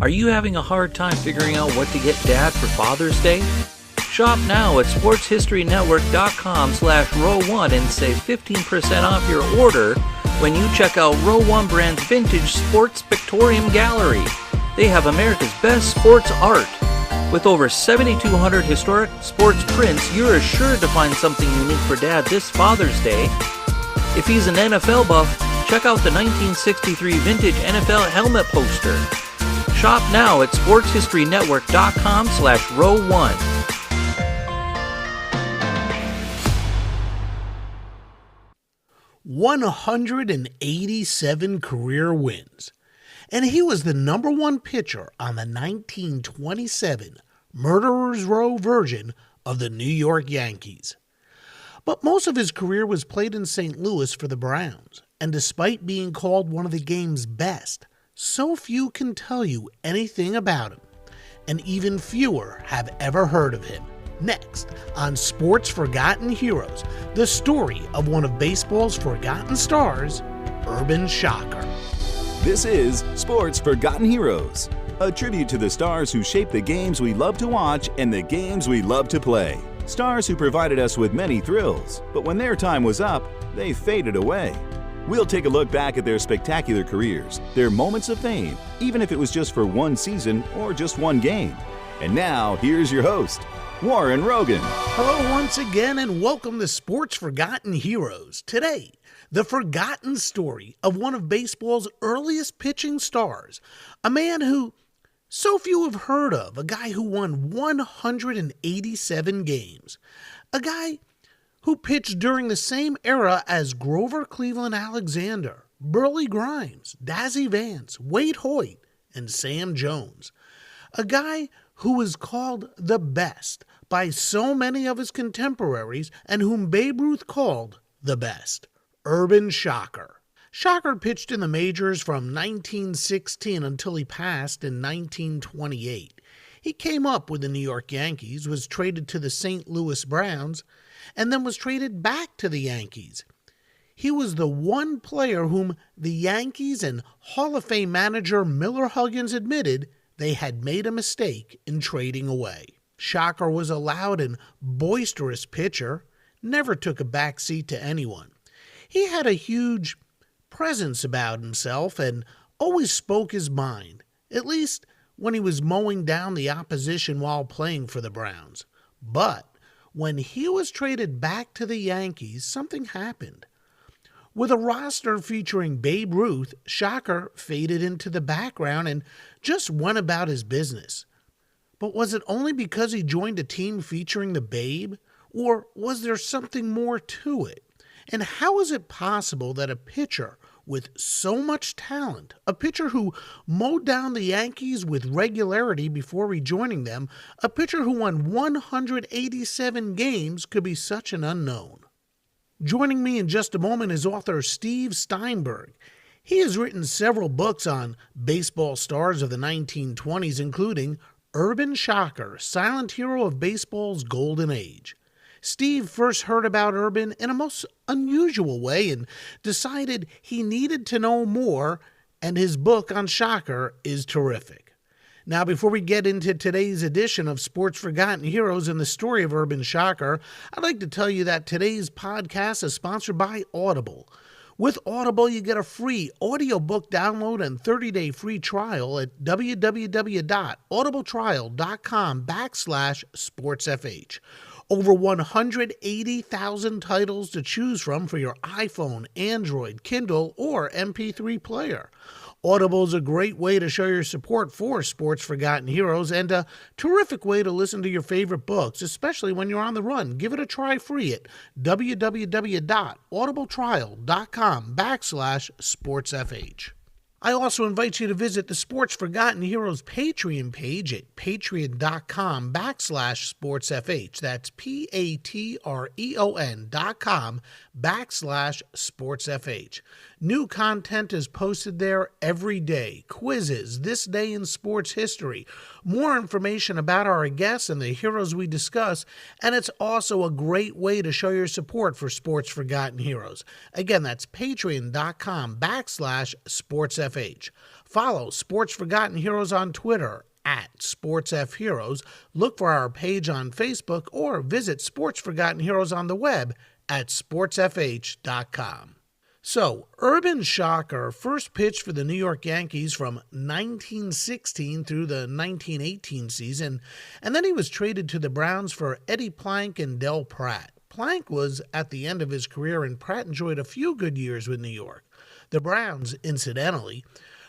Are you having a hard time figuring out what to get Dad for Father's Day? Shop now at sportshistorynetwork.com/row1 and save 15% off your order when you check out Row 1 Brand's Vintage Sports Pictorium Gallery. They have America's best sports art. With over 7,200 historic sports prints, you're assured to find something unique for Dad this Father's Day. If he's an NFL buff, check out the 1963 vintage NFL helmet poster. Shop now at sportshistorynetwork.com/row1. 187 career wins. And he was the number one pitcher on the 1927 Murderers Row version of the New York Yankees. But most of his career was played in St. Louis for the Browns, and despite being called one of the game's best, so few can tell you anything about him, and even fewer have ever heard of him. Next, on Sports Forgotten Heroes, the story of one of baseball's forgotten stars, Urban Shocker. This is Sports Forgotten Heroes, a tribute to the stars who shaped the games we love to watch and the games we love to play. Stars who provided us with many thrills, but when their time was up, they faded away. We'll take a look back at their spectacular careers, their moments of fame, even if it was just for one season or just one game. And now, here's your host, Warren Rogan. Hello once again and welcome to Sports Forgotten Heroes. Today, the forgotten story of one of baseball's earliest pitching stars, a man who so few have heard of, a guy who won 187 games, a guy who pitched during the same era as Grover Cleveland Alexander, Burley Grimes, Dazzy Vance, Wade Hoyt, and Sam Jones, a guy who was called the best by so many of his contemporaries and whom Babe Ruth called the best, Urban Shocker. Shocker pitched in the majors from 1916 until he passed in 1928. He came up with the New York Yankees, was traded to the St. Louis Browns, and then was traded back to the Yankees. He was the one player whom the Yankees and Hall of Fame manager Miller Huggins admitted they had made a mistake in trading away. Shocker was a loud and boisterous pitcher, never took a back seat to anyone. He had a huge presence about himself and always spoke his mind, at least when he was mowing down the opposition while playing for the Browns. But when he was traded back to the Yankees, something happened. With a roster featuring Babe Ruth, Shocker faded into the background and just went about his business. But was it only because he joined a team featuring the Babe, or was there something more to it? And how is it possible that a pitcher with so much talent, a pitcher who mowed down the Yankees with regularity before rejoining them, a pitcher who won 187 games, could be such an unknown? Joining me in just a moment is author Steve Steinberg. He has written several books on baseball stars of the 1920s, including Urban Shocker, Silent Hero of Baseball's Golden Age. Steve first heard about Urban in a most unusual way and decided he needed to know more, and his book on Shocker is terrific. Now, before we get into today's edition of Sports Forgotten Heroes and the story of Urban Shocker, I'd like to tell you that today's podcast is sponsored by Audible. With Audible, you get a free audiobook download and 30-day free trial at www.audibletrial.com/sportsfh. Over 180,000 titles to choose from for your iPhone, Android, Kindle, or MP3 player. Audible is a great way to show your support for Sports Forgotten Heroes and a terrific way to listen to your favorite books, especially when you're on the run. Give it a try free at www.audibletrial.com/sportsfh. I also invite you to visit the Sports Forgotten Heroes Patreon page at patreon.com/sportsfh. That's patreon.com/sportsfh. New content is posted there every day. Quizzes, this day in sports history, more information about our guests and the heroes we discuss, and it's also a great way to show your support for Sports Forgotten Heroes. Again, that's patreon.com/sportsfh. SportsFH. Follow Sports Forgotten Heroes on Twitter at SportsFHeroes. Look for our page on Facebook or visit Sports Forgotten Heroes on the web at sportsfh.com. So, Urban Shocker first pitched for the New York Yankees from 1916 through the 1918 season, and then he was traded to the Browns for Eddie Plank and Del Pratt. Plank was at the end of his career, and Pratt enjoyed a few good years with New York. The Browns, incidentally,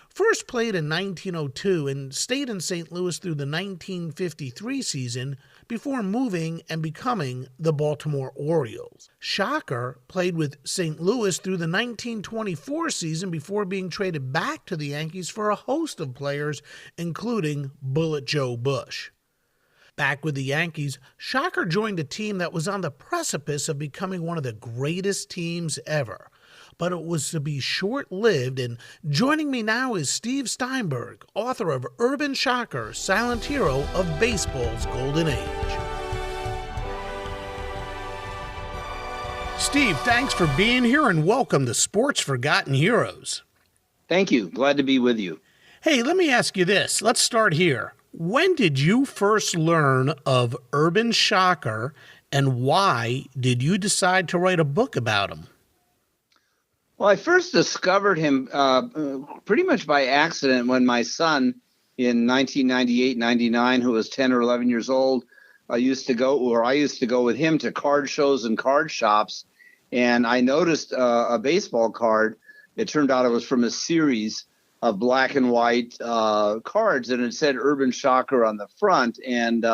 first played in 1902 and stayed in St. Louis through the 1953 season before moving and becoming the Baltimore Orioles. Shocker played with St. Louis through the 1924 season before being traded back to the Yankees for a host of players, including Bullet Joe Bush. Back with the Yankees, Shocker joined a team that was on the precipice of becoming one of the greatest teams ever. But it was to be short-lived, and joining me now is Steve Steinberg, author of Urban Shocker, Silent Hero of Baseball's Golden Age. Steve, thanks for being here, and welcome to Sports Forgotten Heroes. Thank you. Glad to be with you. Hey, let me ask you this. Let's start here. When did you first learn of Urban Shocker, and why did you decide to write a book about him? Well, I first discovered him pretty much by accident when my son in 1998-99, who was 10 or 11 years old, I used to go with him to card shows and card shops. And I noticed a baseball card. It turned out it was from a series of black and white cards, and it said Urban Shocker on the front. And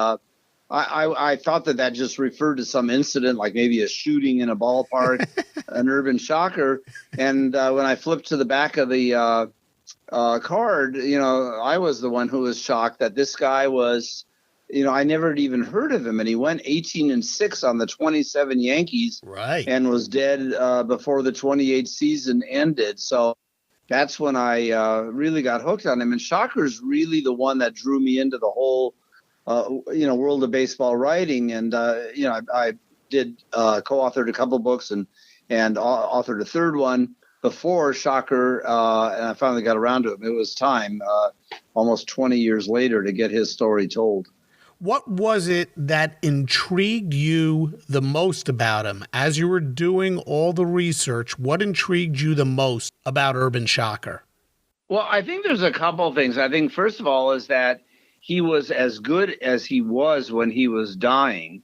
I thought that just referred to some incident, like maybe a shooting in a ballpark, an Urban Shocker. And when I flipped to the back of the card, I was the one who was shocked that this guy was, I never had even heard of him. And he went 18-6 on the 27 Yankees, right, and was dead before the 28 season ended. So that's when I really got hooked on him. And Shocker's really the one that drew me into the whole world of baseball writing. And, I did co-authored a couple books and authored a third one before Shocker. And I finally got around to it. It was time, almost 20 years later, to get his story told. What was it that intrigued you the most about him? As you were doing all the research, what intrigued you the most about Urban Shocker? Well, I think there's a couple of things. I think, first of all, is that he was as good as he was when he was dying.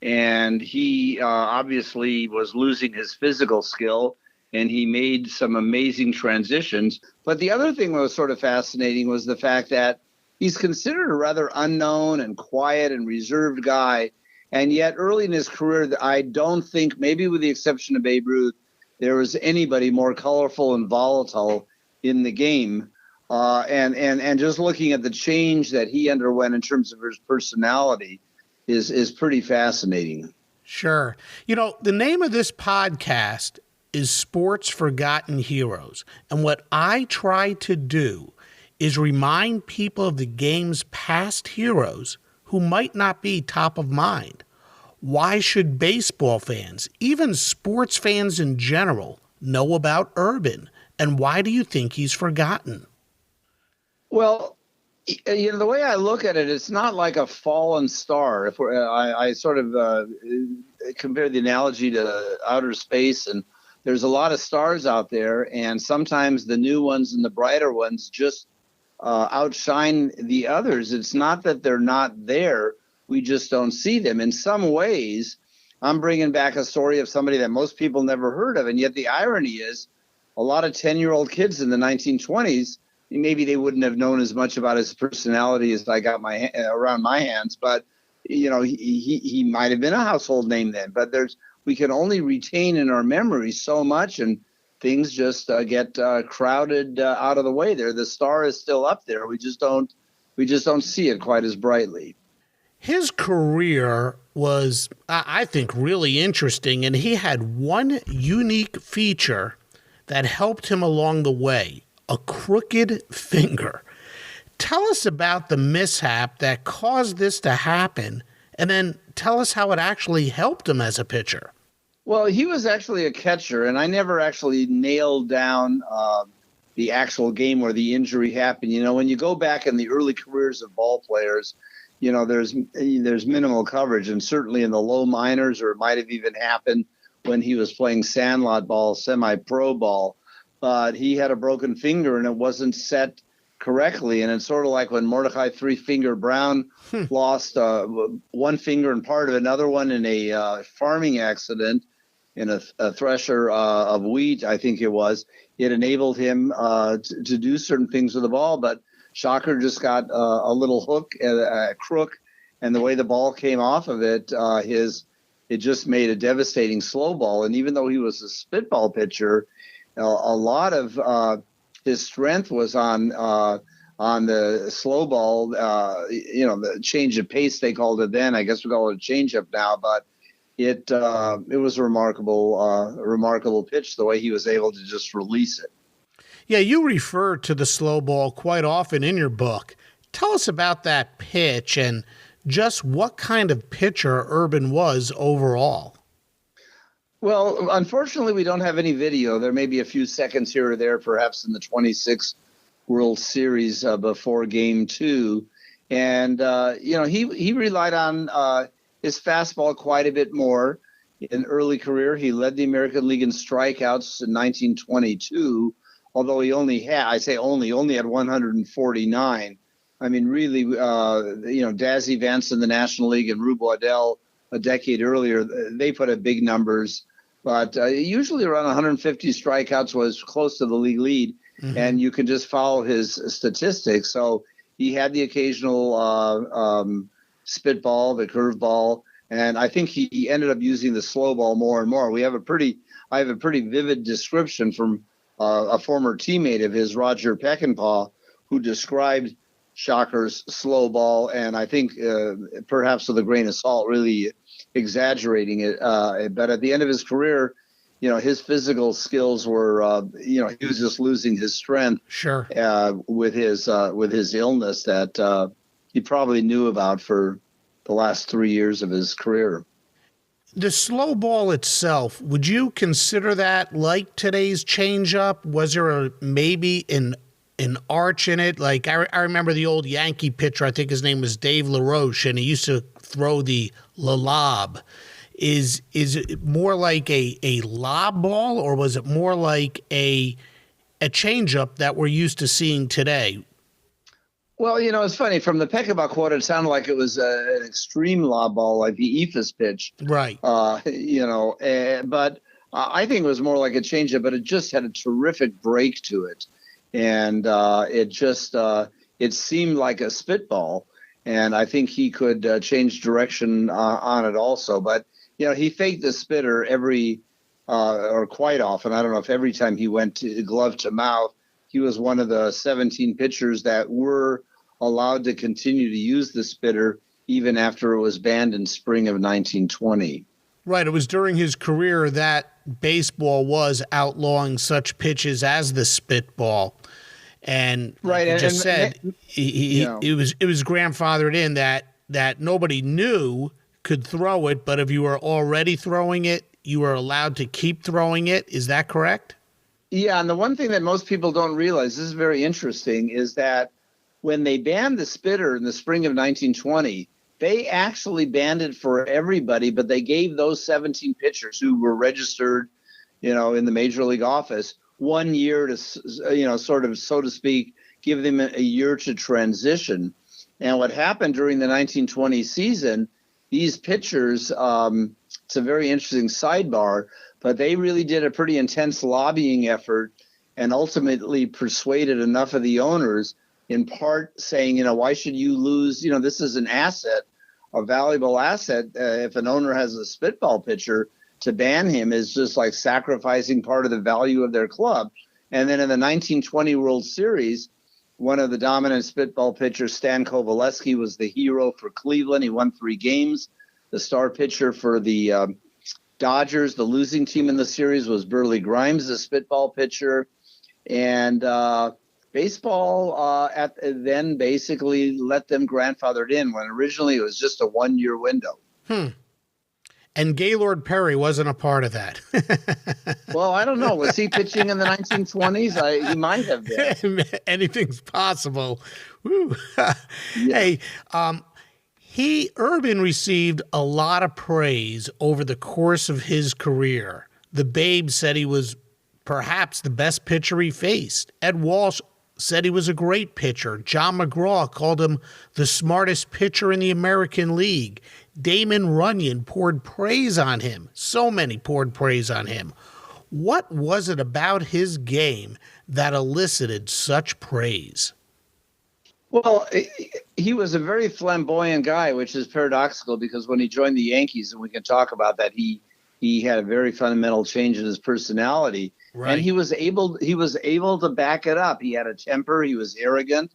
And he obviously was losing his physical skill, and he made some amazing transitions. But the other thing that was sort of fascinating was the fact that he's considered a rather unknown and quiet and reserved guy. And yet early in his career, I don't think, maybe with the exception of Babe Ruth, there was anybody more colorful and volatile in the game. And just looking at the change that he underwent in terms of his personality is pretty fascinating. Sure. The name of this podcast is Sports Forgotten Heroes. And what I try to do is remind people of the game's past heroes who might not be top of mind. Why should baseball fans, even sports fans in general, know about Urban? And why do you think he's forgotten? Well, the way I look at it, it's not like a fallen star. If I sort of compare the analogy to outer space, and there's a lot of stars out there, and sometimes the new ones and the brighter ones just outshine the others. It's not that they're not there. We just don't see them. In some ways, I'm bringing back a story of somebody that most people never heard of. And yet the irony is a lot of 10-year-old kids in the 1920s, maybe they wouldn't have known as much about his personality as I got around my hands. But, he might have been a household name then. But we can only retain in our memory so much, and things just get crowded out of the way there. The star is still up there. We just don't see it quite as brightly. His career was, I think, really interesting, and he had one unique feature that helped him along the way, a crooked finger. Tell us about the mishap that caused this to happen, and then tell us how it actually helped him as a pitcher. Well, he was actually a catcher, and I never actually nailed down the actual game where the injury happened. When you go back in the early careers of ball players, there's minimal coverage, and certainly in the low minors, or it might have even happened when he was playing sandlot ball, semi-pro ball. But he had a broken finger and it wasn't set correctly. And it's sort of like when Mordecai Three Finger Brown lost one finger and part of another one in a farming accident in a thresher of wheat, I think it was. It enabled him to do certain things with the ball, but Shocker just got a little hook, a crook, and the way the ball came off of it, it just made a devastating slow ball. And even though he was a spitball pitcher, a lot of his strength was on the slow ball. The change of pace, they called it then. I guess we call it a changeup now, but it was a remarkable pitch, the way he was able to just release it. Yeah, you refer to the slow ball quite often in your book. Tell us about that pitch and just what kind of pitcher Urban was overall. Well, unfortunately, we don't have any video. There may be a few seconds here or there, perhaps in the 26th World Series before Game 2. And, he relied on his fastball quite a bit more. In early career, he led the American League in strikeouts in 1922, although he only had 149. I mean, really, Dazzy Vance in the National League and Rube Waddell a decade earlier, they put up big numbers. But usually around 150 strikeouts was close to the league lead, and you can just follow his statistics. So he had the occasional spitball, the curveball, and I think he ended up using the slow ball more and more. I have a pretty vivid description from a former teammate of his, Roger Peckinpah, who described Shocker's slow ball, and I think perhaps with a grain of salt, really exaggerating it. But at the end of his career, his physical skills were, he was just losing his strength. Sure. With his illness that he probably knew about for the last 3 years of his career. The slow ball itself, would you consider that like today's changeup? Was there maybe an arch in it? Like I remember the old Yankee pitcher, I think his name was Dave LaRoche, and he used to throw the lob. Is it more like a lob ball, or was it more like a changeup that we're used to seeing today? Well, it's funny. From the Peckinpah quote, it sounded like it was an extreme lob ball, like the Ephus pitch. Right. But I think it was more like a changeup, but it just had a terrific break to it. And it seemed like a spitball. And I think he could change direction on it also. But, he faked the spitter or quite often. I don't know if every time he went to glove to mouth. He was one of the 17 pitchers that were allowed to continue to use the spitter even after it was banned in spring of 1920. Right. It was during his career that baseball was outlawing such pitches as the spitball. And right, like you just said, it was grandfathered in that nobody knew could throw it, but if you were already throwing it, you were allowed to keep throwing it. Is that correct? Yeah, and the one thing that most people don't realize, this is very interesting, is that when they banned the spitter in the spring of 1920, they actually banned it for everybody, but they gave those 17 pitchers who were registered, in the major league office 1 year to, sort of, so to speak, give them a year to transition. And what happened during the 1920 season, these pitchers, it's a very interesting sidebar, but they really did a pretty intense lobbying effort and ultimately persuaded enough of the owners, in part saying, why should you lose? This is an asset, a valuable asset. If an owner has a spitball pitcher, to ban him is just like sacrificing part of the value of their club. And then in the 1920 World Series, one of the dominant spitball pitchers, Stan Kovaleski, was the hero for Cleveland. He won 3 games. The star pitcher for the Dodgers, the losing team in the series, was Burley Grimes, the spitball pitcher. And baseball then basically let them grandfathered in when originally it was just a 1-year window. And Gaylord Perry wasn't a part of that. Well, I don't know. Was he pitching in the 1920s? He might have been. Anything's possible. Woo. Yeah. Hey, Urban received a lot of praise over the course of his career. The Babe said he was perhaps the best pitcher he faced. Ed Walsh said he was a great pitcher. John McGraw called him the smartest pitcher in the American League. Damon Runyon poured praise on him. So many poured praise on him. What was it about his game that elicited such praise? Well, he was a very flamboyant guy, which is paradoxical because when he joined the Yankees, and we can talk about that, he had a very fundamental change in his personality, right. And he was able to back it up. He had a temper. He was arrogant,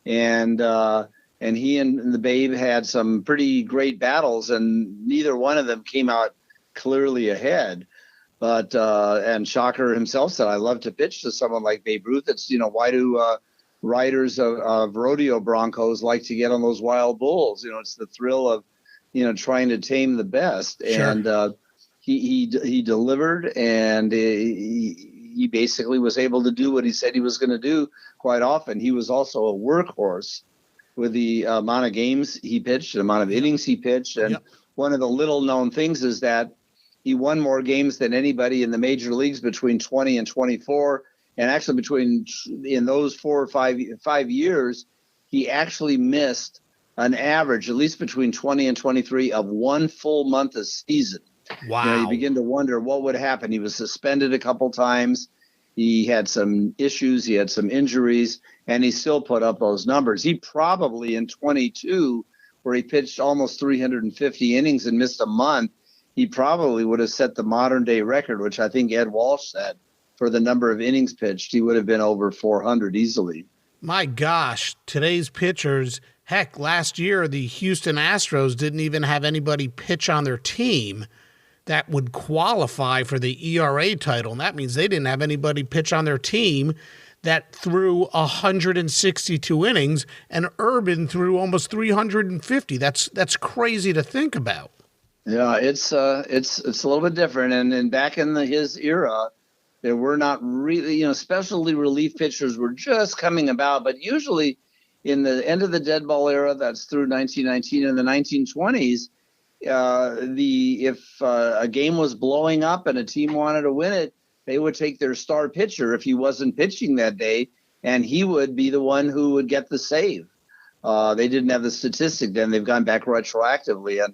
and he and the Babe had some pretty great battles, and neither one of them came out clearly ahead. But and Shocker himself said, "I love to pitch to someone like Babe Ruth." It's why do riders of rodeo broncos like to get on those wild bulls? It's the thrill of trying to tame the best. Sure. And he delivered, and he basically was able to do what he said he was going to do quite often. He was also a workhorse with the amount of games he pitched, the amount of innings he pitched. And one of the little known things is that he won more games than anybody in the major leagues between 20 and 24. And actually in those 4 or 5 years, he actually missed an average, at least between 20 and 23, of one full month a season. Wow. You begin to wonder what would happen. He was suspended a couple times. He had some issues. He had some injuries, and he still put up those numbers. He probably in 22, where he pitched almost 350 innings and missed a month, he probably would have set the modern day record, which I think Ed Walsh said, for the number of innings pitched. He would have been over 400 easily. My gosh, today's pitchers, heck, last year the Houston Astros didn't even have anybody pitch on their team that would qualify for the ERA title. And that means they didn't have anybody pitch on their team that threw 162 innings, and Urban threw almost 350. That's crazy to think about. Yeah, it's a little bit different. And back in his era, there were not really, specialty relief pitchers were just coming about. But usually in the end of the dead ball era, that's through 1919 and the 1920s, if a game was blowing up and a team wanted to win it, they would take their star pitcher if he wasn't pitching that day, and he would be the one who would get the save. They didn't have the statistic then. They've gone back retroactively,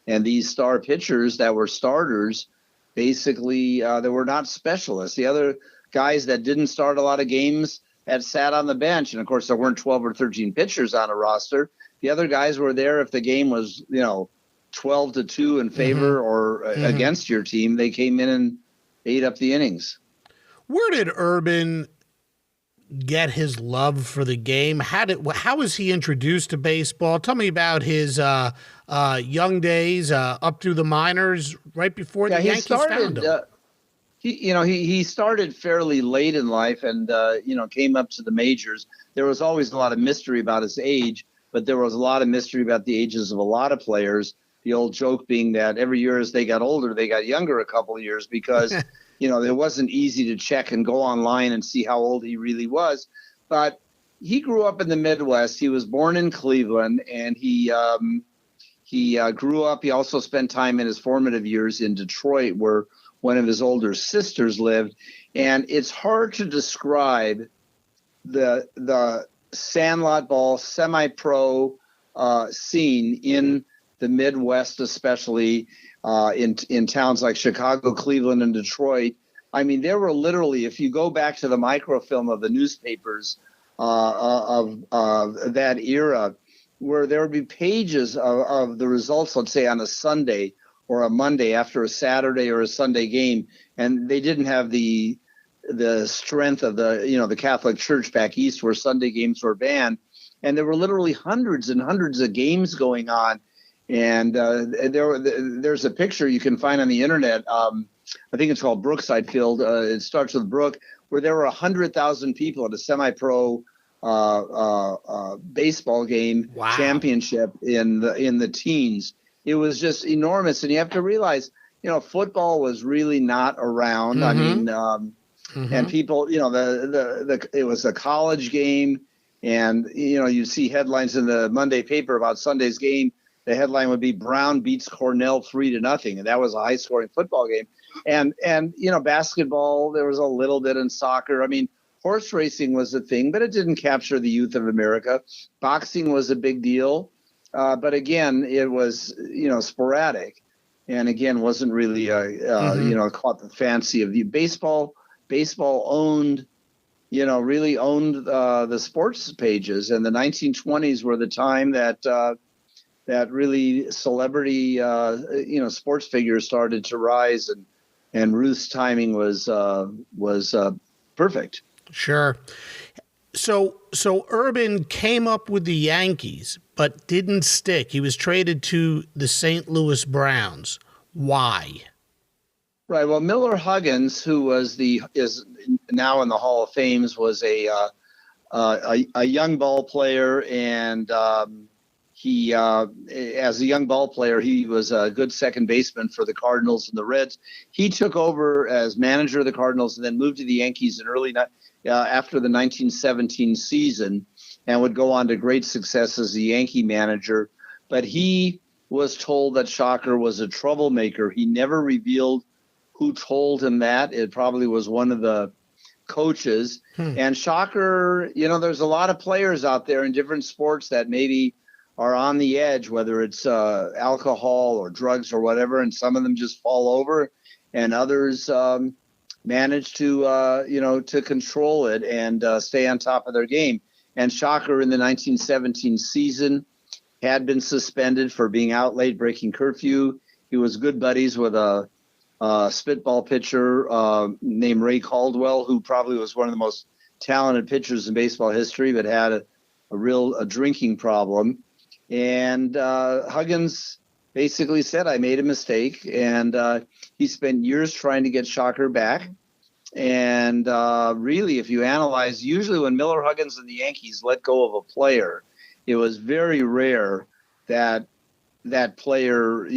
and these star pitchers that were starters, basically, they were not specialists. The other guys that didn't start a lot of games had sat on the bench, and of course there weren't 12 or 13 pitchers on a roster. The other guys were there if the game was 12-2 in favor or against your team. They came in and ate up the innings. Where did Urban get his love for the game? How was he introduced to baseball? Tell me about his young days up through the minors, right before the Yankees found him. He started fairly late in life and came up to the majors. There was always a lot of mystery about his age, but there was a lot of mystery about the ages of a lot of players. The old joke being that every year as they got older, they got younger a couple of years because, it wasn't easy to check and go online and see how old he really was. But he grew up in the Midwest. He was born in Cleveland, and he grew up. He also spent time in his formative years in Detroit, where one of his older sisters lived. And it's hard to describe the sandlot ball semi-pro scene in the Midwest, especially in towns like Chicago, Cleveland, and Detroit. I mean, there were literally, if you go back to the microfilm of the newspapers of that era, where there would be pages of the results, let's say on a Sunday or a Monday after a Saturday or a Sunday game, and they didn't have the strength of the Catholic Church back east where Sunday games were banned, and there were literally hundreds and hundreds of games going on. And there's a picture you can find on the internet. I think it's called Brookside Field. It starts with Brook, where there were 100,000 people at a semi-pro baseball game championship in the teens. it was just enormous. And you have to realize, football was really not around. I mean, and people, it was a college game, and you see headlines in the Monday paper about Sunday's game. The headline would be Brown beats Cornell 3-0, and that was a high-scoring football game. And basketball, there was a little bit in soccer. I mean, horse racing was a thing, but it didn't capture the youth of America. Boxing was a big deal, but again, it was sporadic, and again wasn't really caught the fancy of the baseball. Baseball owned, really owned the sports pages, and the 1920s were the time that really celebrity, sports figures started to rise, and Ruth's timing was perfect. Sure. So Urban came up with the Yankees, but didn't stick. He was traded to the St. Louis Browns. Why? Right. Well, Miller Huggins, who is now in the Hall of Fame, was a young ball player, and he, as a young ball player, he was a good second baseman for the Cardinals and the Reds. He took over as manager of the Cardinals and then moved to the Yankees in after the 1917 season, and would go on to great success as a Yankee manager. But he was told that Shocker was a troublemaker. He never revealed who told him that. It probably was one of the coaches. And Shocker, there's a lot of players out there in different sports that maybe are on the edge, whether it's alcohol or drugs or whatever, and some of them just fall over, and others manage to control it and stay on top of their game. And Shocker in the 1917 season had been suspended for being out late, breaking curfew. He was good buddies with a spitball pitcher named Ray Caldwell, who probably was one of the most talented pitchers in baseball history, but had a drinking problem. And Huggins basically said, I made a mistake. And he spent years trying to get Shocker back. And really, if you analyze, usually when Miller Huggins and the Yankees let go of a player, it was very rare that that player,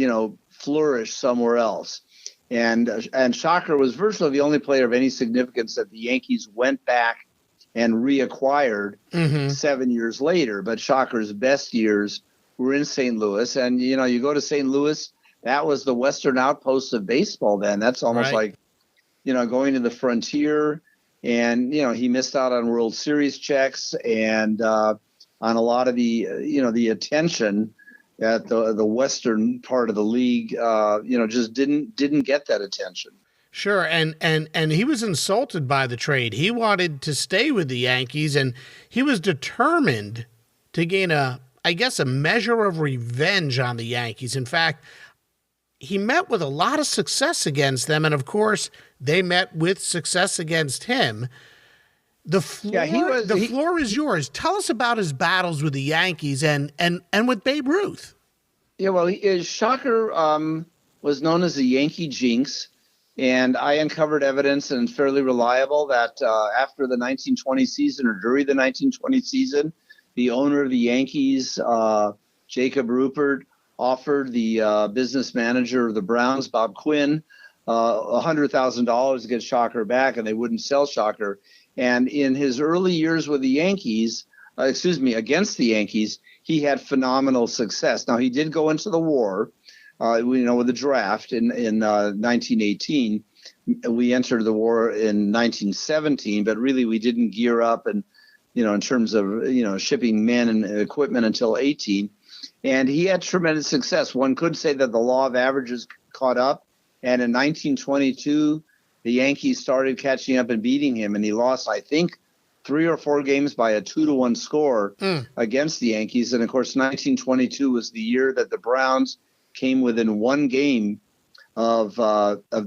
flourished somewhere else. And Shocker was virtually the only player of any significance that the Yankees went back and reacquired 7 years later. But Shocker's best years were in St. Louis. And, you go to St. Louis, that was the Western outpost of baseball then. That's almost like, going to the frontier. And, he missed out on World Series checks and on a lot of the, the attention that the Western part of the league, just didn't get that attention. Sure, and he was insulted by the trade. He wanted to stay with the Yankees, and he was determined to gain a measure of revenge on the Yankees. In fact, he met with a lot of success against them, and of course, they met with success against him. The floor is yours. Tell us about his battles with the Yankees and with Babe Ruth. Yeah, well, Shocker was known as the Yankee Jinx. And I uncovered evidence, and fairly reliable, that after the 1920 season or during the 1920 season, the owner of the Yankees, Jacob Ruppert, offered the business manager of the Browns, Bob Quinn, $100,000 to get Shocker back, and they wouldn't sell Shocker. And in his early years with the Yankees, against the Yankees, he had phenomenal success. Now, he did go into the war. With the draft in 1918, we entered the war in 1917, but really we didn't gear up and, in terms of, shipping men and equipment until 18. And he had tremendous success. One could say that the law of averages caught up. And in 1922, the Yankees started catching up and beating him. And he lost, I think, 3 or 4 games by a 2-1 score against the Yankees. And of course, 1922 was the year that the Browns came within 1 game of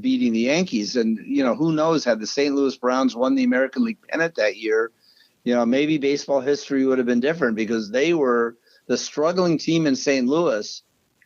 beating the Yankees. And, who knows, had the St. Louis Browns won the American League pennant that year, maybe baseball history would have been different, because they were the struggling team in St. Louis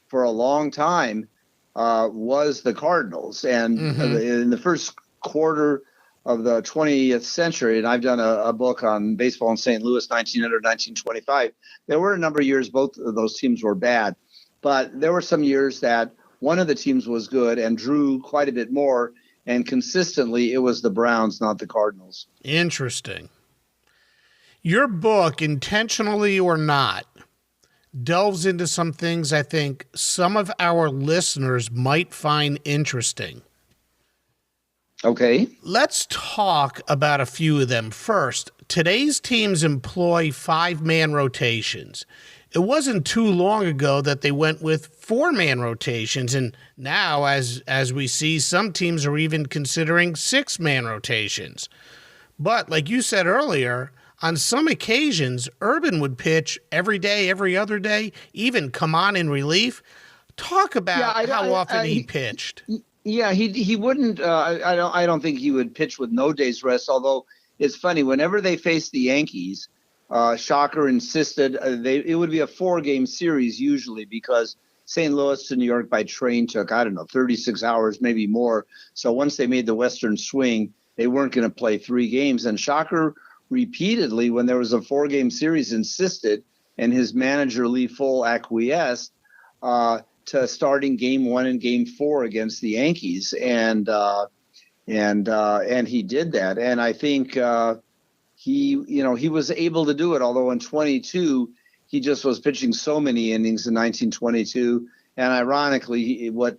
for a long time was the Cardinals. And in the first quarter of the 20th century, and I've done a book on baseball in St. Louis, 1900, 1925, there were a number of years both of those teams were bad. But there were some years that one of the teams was good and drew quite a bit more, and consistently it was the Browns, not the Cardinals. Interesting. Your book, Intentionally or Not, delves into some things I think some of our listeners might find interesting. Okay. Let's talk about a few of them. First, today's teams employ 5-man rotations. It wasn't too long ago that they went with 4-man rotations, and now, as we see, some teams are even considering 6-man rotations. But like you said earlier, on some occasions, Urban would pitch every day, every other day, even come on in relief. Talk about how often he pitched. Yeah, he wouldn't. I don't think he would pitch with no days rest. Although it's funny, whenever they faced the Yankees, Shocker insisted it would be a 4-game series usually, because St. Louis to New York by train took 36 hours, maybe more. So once they made the Western swing, they weren't going to play 3 games. And Shocker repeatedly, when there was a 4-game series, insisted, and his manager Lee Full acquiesced to starting Game 1 and Game 4 against the Yankees, and he did that. And I think he was able to do it. Although in 22 he just was pitching so many innings in 1922, and ironically, what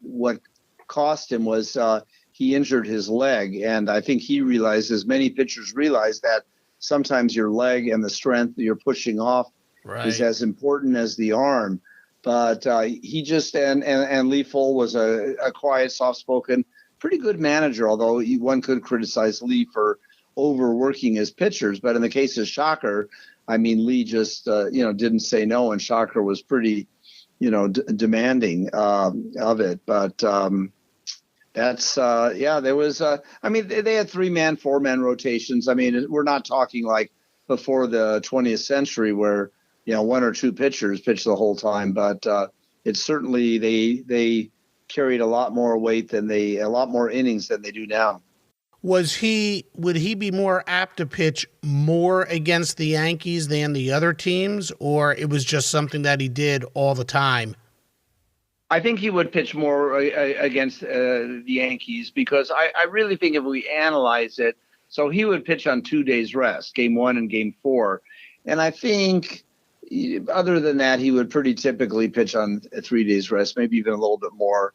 cost him was he injured his leg, and I think he realized, as many pitchers realize, that sometimes your leg and the strength that you're pushing off is as important as the arm. But he just and Lee Full was a quiet, soft-spoken, pretty good manager. Although one could criticize Lee for overworking his pitchers, but in the case of Shocker, I mean, Lee just didn't say no, and Shocker was pretty demanding of it. But that's there was. They had 3-man, 4-man rotations. I mean, we're not talking like before the 20th century where 1 or 2 pitchers pitch the whole time. But it's certainly they carried a lot more weight a lot more innings than they do now. Would he be more apt to pitch more against the Yankees than the other teams, or it was just something that he did all the time? I think he would pitch more against the Yankees, because I really think if we analyze it, so he would pitch on 2 days rest, Game 1 and Game 4. And I think other than that, he would pretty typically pitch on 3 days rest, maybe even a little bit more.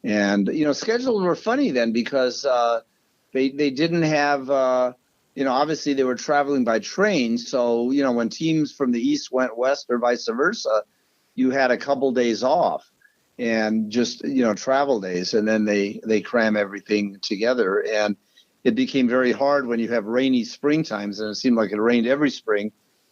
And, schedules were funny then, because they didn't have, obviously they were traveling by train. So, when teams from the East went West or vice versa, you had a couple days off and just, travel days. And then they cram everything together. And it became very hard when you have rainy spring times, and it seemed like it rained every spring.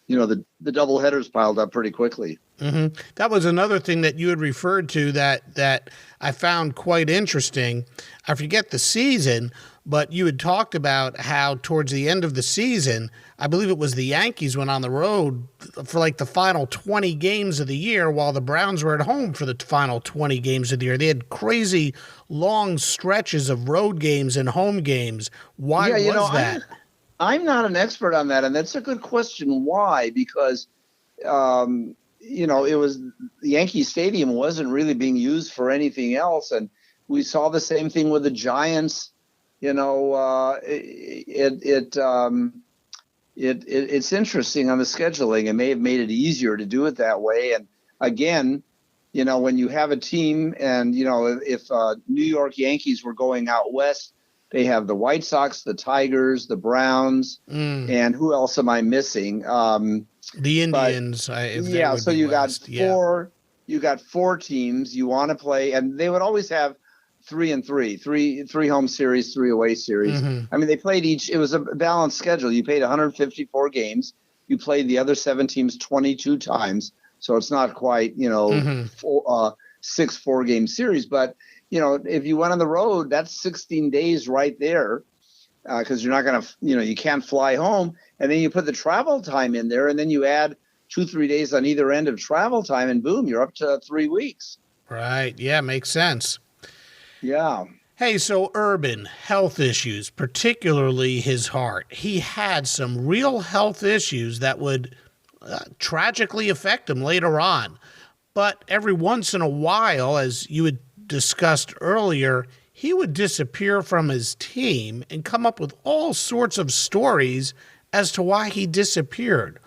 The double headers piled up pretty quickly. Mm-hmm. That was another thing that you had referred to that I found quite interesting. I forget the season, but you had talked about how towards the end of the season, I believe it was the Yankees went on the road for like the final 20 games of the year, while the Browns were at home for the final 20 games of the year. They had crazy long stretches of road games and home games. Why was that? I'm not an expert on that, and that's a good question. Why? Because, it was the Yankee Stadium wasn't really being used for anything else, and we saw the same thing with the Giants. It's interesting on the scheduling. It may have made it easier to do it that way. And again, when you have a team, and if New York Yankees were going out west, they have the White Sox, the Tigers, the Browns, and who else am I missing? The Indians. So you got 4. You got 4 teams you want to play, and they would always have 3 and 3, 3 home series, 3 away series. Mm-hmm. I mean, they played each. It was a balanced schedule. You played 154 games. You played the other 7 teams 22 times, so it's not quite 6 4-game series, but. If you went on the road, that's 16 days right there, because you're not going to, you can't fly home. And then you put the travel time in there, and then you add 2-3 days on either end of travel time, and boom, you're up to 3 weeks. Right. Yeah, makes sense. Yeah. Hey, so Urban, health issues, particularly his heart. He had some real health issues that would tragically affect him later on. But every once in a while, as you had discussed earlier, he would disappear from his team and come up with all sorts of stories as to why he disappeared.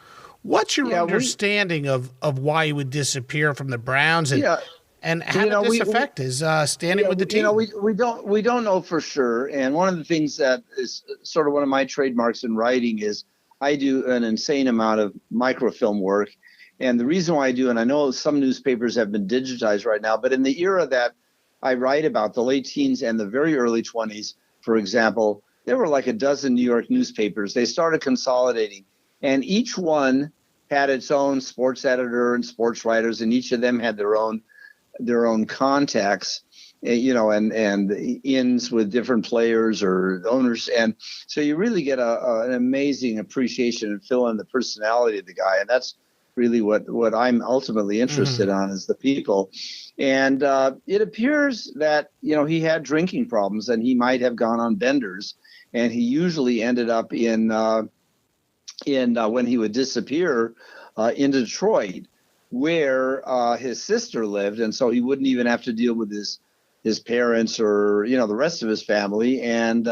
What's your understanding of why he would disappear from the Browns, and how did this affect his standing with the team? We don't know for sure. And one of the things that is sort of one of my trademarks in writing is I do an insane amount of microfilm work. And the reason why I do, and I know some newspapers have been digitized right now, but in the era that I write about, the late teens and the very early 20s, for example, there were like a dozen New York newspapers. They started consolidating, and each one had its own sports editor and sports writers, and each of them had their own contacts, and ins with different players or owners. And so you really get an amazing appreciation and fill in the personality of the guy. And that's really what I'm ultimately interested on, is the people. And it appears that, he had drinking problems, and he might have gone on benders, and he usually ended up in when he would disappear in Detroit, where his sister lived. And so he wouldn't even have to deal with his parents or, the rest of his family. And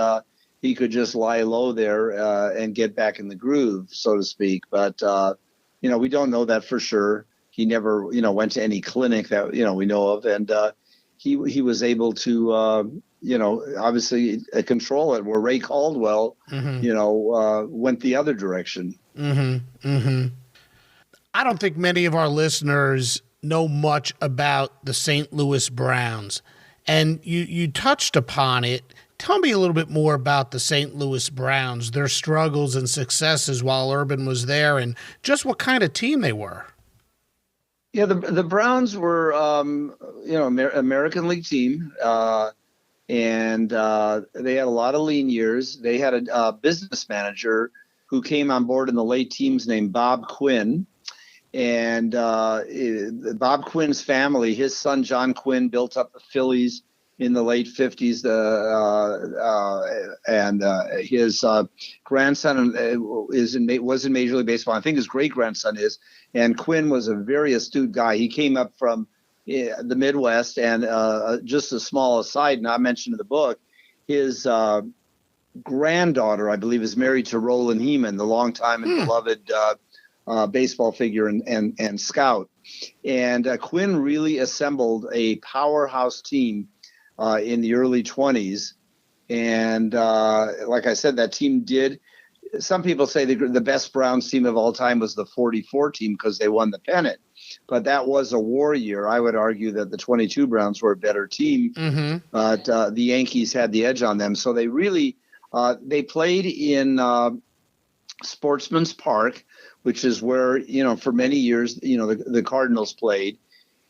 he could just lie low there and get back in the groove, so to speak. But, we don't know that for sure. He never, went to any clinic that, we know of. And he was able to, obviously control it, where Ray Caldwell, went the other direction. I don't think many of our listeners know much about the St. Louis Browns. And you touched upon it. Tell me a little bit more about the St. Louis Browns, their struggles and successes while Urban was there, and just what kind of team they were. Yeah, the Browns were, American League team, and they had a lot of lean years. They had a business manager who came on board in the late teens named Bob Quinn. And Bob Quinn's family, his son John Quinn, built up the Phillies in the late 50s, and his grandson was in Major League Baseball. I think his great-grandson is. And Quinn was a very astute guy. He came up from the Midwest, and just a small aside, not mentioned in the book, his granddaughter, I believe, is married to Roland Heeman, the longtime and beloved baseball figure and scout. And Quinn really assembled a powerhouse team in the early 20s. And like I said, that team did. Some people say the best Browns team of all time was the 44 team because they won the pennant. But that was a war year. I would argue that the 22 Browns were a better team, but the Yankees had the edge on them. So they really they played in Sportsman's Park, which is where, for many years, the Cardinals played.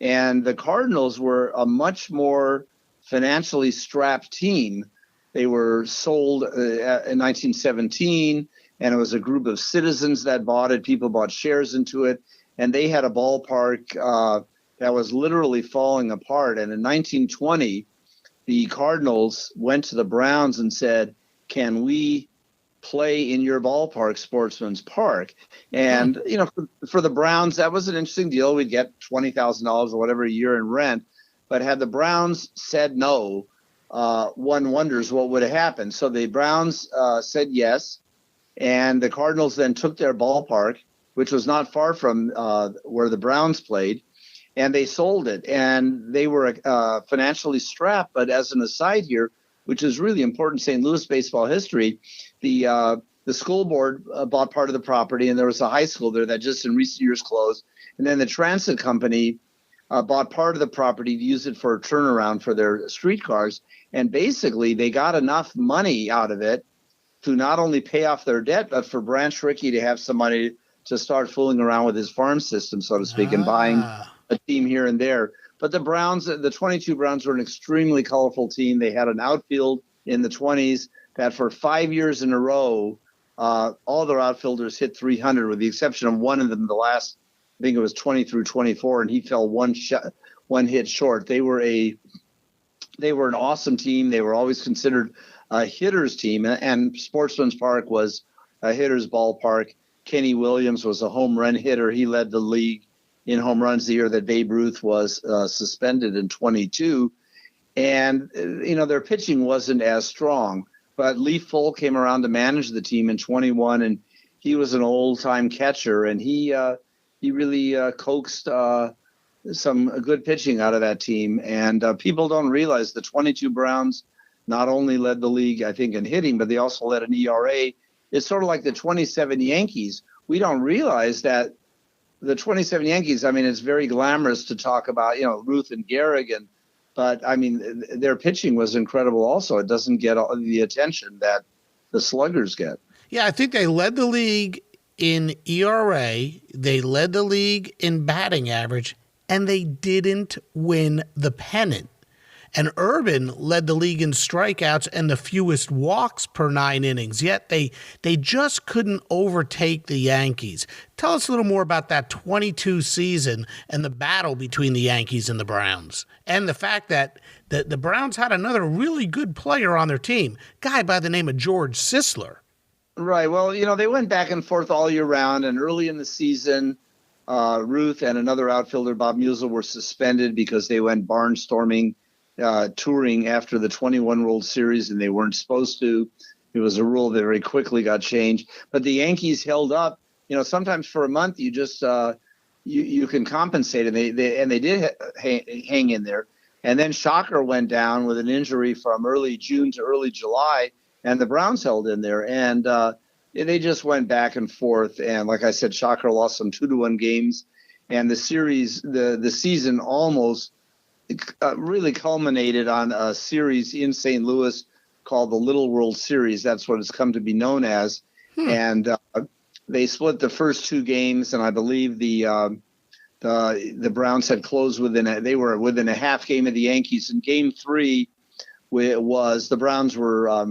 And the Cardinals were a much more financially strapped team. They were sold in 1917, and it was a group of citizens that bought it. People bought shares into it, and they had a ballpark that was literally falling apart. And in 1920, the Cardinals went to the Browns and said, "Can we play in your ballpark, Sportsman's Park?" And, for the Browns, that was an interesting deal. We'd get $20,000 or whatever a year in rent. But had the Browns said no, one wonders what would have happened. So the Browns said yes, and the Cardinals then took their ballpark, which was not far from where the Browns played, and they sold it. And they were financially strapped. But as an aside here, which is really important St. Louis baseball history, the school board bought part of the property, and there was a high school there that just in recent years closed. And then the transit company bought part of the property to use it for a turnaround for their streetcars. And basically, they got enough money out of it to not only pay off their debt, but for Branch Rickey to have some money to start fooling around with his farm system, so to speak, and buying a team here and there. But the Browns, the 22 Browns, were an extremely colorful team. They had an outfield in the 20s that for 5 years in a row, all their outfielders hit 300, with the exception of one of them, the last, I think it was 20 through 24, and he fell one hit short. They were an awesome team. They were always considered a hitter's team, and Sportsman's Park was a hitter's ballpark. Kenny Williams was a home run hitter. He led the league in home runs the year that Babe Ruth was suspended in 22. And, their pitching wasn't as strong. But Lee Full came around to manage the team in 21, and he was an old-time catcher, and he really coaxed some good pitching out of that team. And people don't realize the 22 Browns not only led the league, I think, in hitting, but they also led an ERA. It's sort of like the 27 Yankees. We don't realize that the 27 Yankees, I mean, it's very glamorous to talk about, Ruth and Garrigan, but I mean, their pitching was incredible also. It doesn't get all the attention that the sluggers get. Yeah, I think they led the league in ERA, they led the league in batting average, and they didn't win the pennant. And Urban led the league in strikeouts and the fewest walks per 9 innings, yet they just couldn't overtake the Yankees. Tell us a little more about that 22 season and the battle between the Yankees and the Browns, and the fact that the Browns had another really good player on their team, a guy by the name of George Sisler. Right. Well, they went back and forth all year round, and early in the season, Ruth and another outfielder, Bob Musial, were suspended because they went barnstorming, touring after the 21 World Series, and they weren't supposed to. It was a rule that very quickly got changed. But the Yankees held up. Sometimes for a month you just you can compensate, and they did hang in there. And then Shocker went down with an injury from early June to early July, and the Browns held in there. And they just went back and forth. And like I said, Shocker lost some 2-1 games, and the season almost really culminated on a series in St. Louis called the Little World Series. That's what it's come to be known as. And they split the first 2 games, and I believe the Browns had closed they were within a half game of the Yankees. In Game 3, the Browns were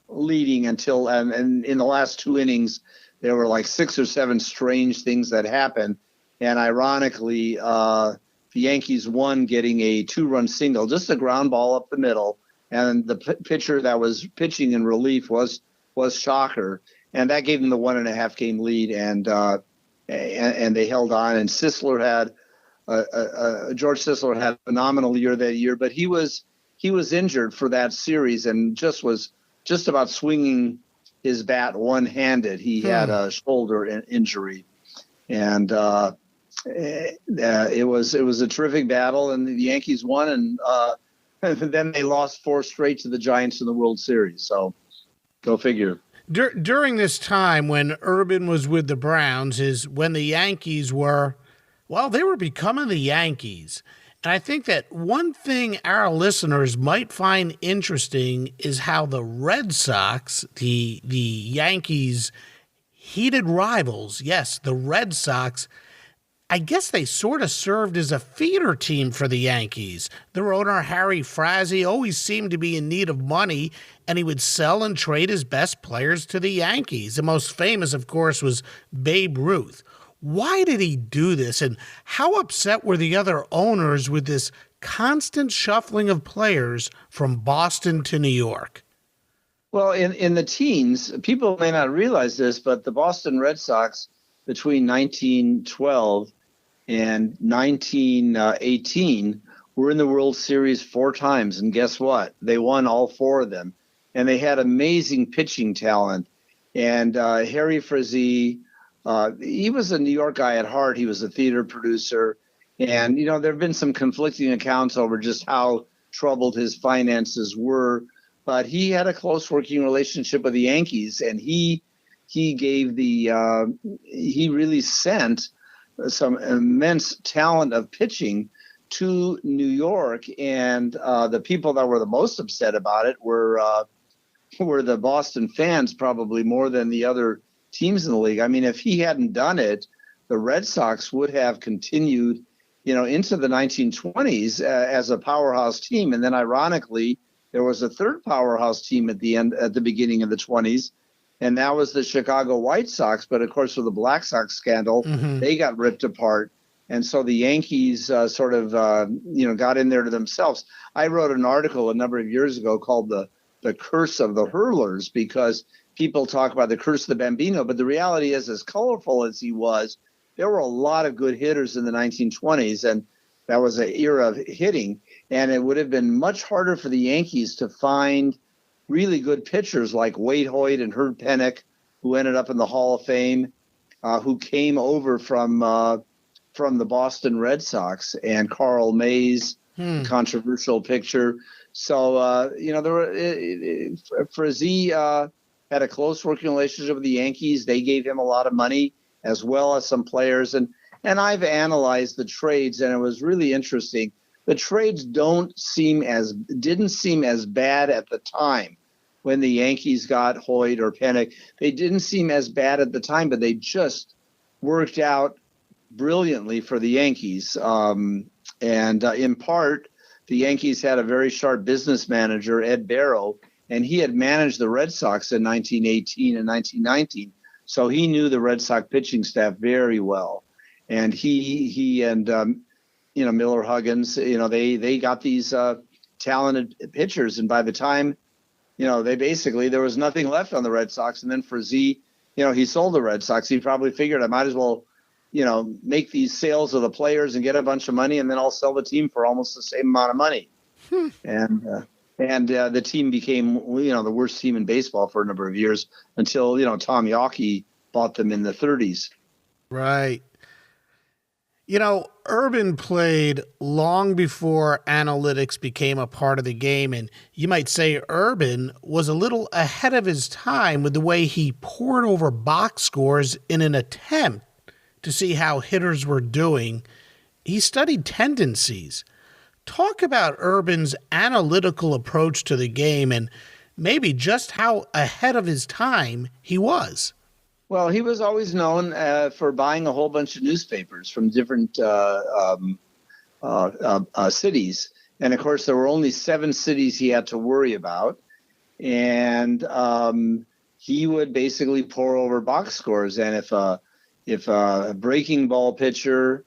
leading until, and in the last 2 innings, there were like 6 or 7 strange things that happened. And ironically, the Yankees won, getting a 2-run single, just a ground ball up the middle. And the pitcher that was pitching in relief was Shocker. And that gave them the 1.5 game lead. And they held on. And Sisler had, George Sisler had a phenomenal year that year, but he was injured for that series and was just about swinging his bat one-handed. He had a shoulder injury. And, it was a terrific battle, and the Yankees won, and then they lost 4 straight to the Giants in the World Series. So, go figure. During this time when Urban was with the Browns is when the Yankees they were becoming the Yankees. And I think that one thing our listeners might find interesting is how the Red Sox, the Yankees' heated rivals, yes, the Red Sox, I guess they sort of served as a feeder team for the Yankees. Their owner, Harry Frazee, always seemed to be in need of money, and he would sell and trade his best players to the Yankees. The most famous, of course, was Babe Ruth. Why did he do this, and how upset were the other owners with this constant shuffling of players from Boston to New York? Well, in the teens, people may not realize this, but the Boston Red Sox between 1912 and 1918 were in the World Series 4 times, and guess what? They won all 4 of them, and they had amazing pitching talent. And Harry Frazee, he was a New York guy at heart. He was a theater producer, and there have been some conflicting accounts over just how troubled his finances were, but he had a close working relationship with the Yankees, and he really sent some immense talent of pitching to New York, and the people that were the most upset about it were the Boston fans, probably more than the other teams in the league. I mean, if he hadn't done it, the Red Sox would have continued, into the 1920s as a powerhouse team, and then ironically, there was a third powerhouse team at the beginning of the 20s. And that was the Chicago White Sox. But, of course, with the Black Sox scandal, they got ripped apart. And so the Yankees got in there to themselves. I wrote an article a number of years ago called The Curse of the Hurlers, because people talk about the curse of the Bambino. But the reality is, as colorful as he was, there were a lot of good hitters in the 1920s, and that was an era of hitting. And it would have been much harder for the Yankees to find really good pitchers like Wade Hoyt and Herb Pennock, who ended up in the Hall of Fame, who came over from the Boston Red Sox, and Carl Mays, controversial pitcher. So, there were Frizzy had a close working relationship with the Yankees. They gave him a lot of money, as well as some players. And I've analyzed the trades, and it was really interesting. The trades didn't seem as bad at the time when the Yankees got Hoyt or Pennock. They didn't seem as bad at the time, but they just worked out brilliantly for the Yankees. In part, the Yankees had a very sharp business manager, Ed Barrow, and he had managed the Red Sox in 1918 and 1919. So he knew the Red Sox pitching staff very well. And he and Miller Huggins, they got these talented pitchers. And by the time, there was nothing left on the Red Sox. And then for Z, he sold the Red Sox. He probably figured I might as well, make these sales of the players and get a bunch of money, and then I'll sell the team for almost the same amount of money. And the team became, the worst team in baseball for a number of years until, Tom Yawkey bought them in the 30s. Right. Urban played long before analytics became a part of the game, and you might say Urban was a little ahead of his time with the way he poured over box scores in an attempt to see how hitters were doing. He studied tendencies. Talk about Urban's analytical approach to the game and maybe just how ahead of his time he was. Well, he was always known for buying a whole bunch of newspapers from different cities. And, of course, there were only 7 cities he had to worry about. And he would basically pour over box scores. And if a breaking ball pitcher,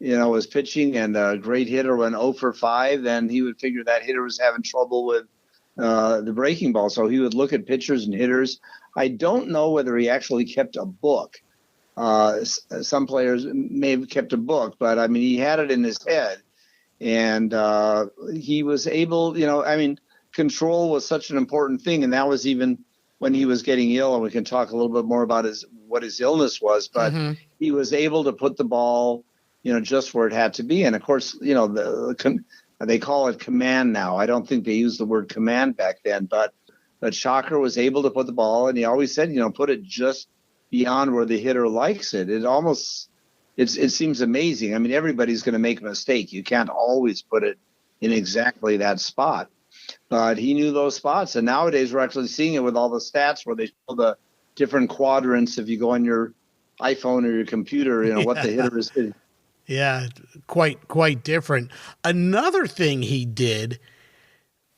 was pitching and a great hitter went 0 for 5, then he would figure that hitter was having trouble with the breaking ball. So he would look at pitchers and hitters. I don't know whether he actually kept a book. Some players may have kept a book, but he had it in his head, and he was able, control was such an important thing. And that was even when he was getting ill, and we can talk a little bit more about what his illness was, but he was able to put the ball, just where it had to be. And of course, they call it command now. I don't think they used the word command back then, but Shocker was able to put the ball, and he always said, put it just beyond where the hitter likes it. It seems amazing. Everybody's going to make a mistake. You can't always put it in exactly that spot. But he knew those spots, and nowadays we're actually seeing it with all the stats where they show the different quadrants. If you go on your iPhone or your computer, what the hitter is hitting. Yeah, quite different. Another thing he did,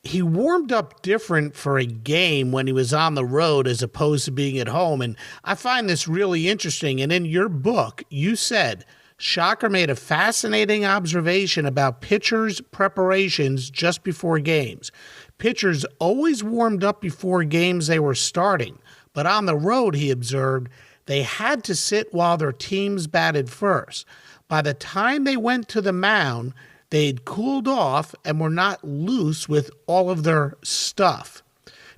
he warmed up different for a game when he was on the road as opposed to being at home. And I find this really interesting. And in your book, you said Shocker made a fascinating observation about pitchers' preparations just before games. Pitchers always warmed up before games they were starting. But on the road, he observed, they had to sit while their teams batted first. By the time they went to the mound, they'd cooled off and were not loose with all of their stuff.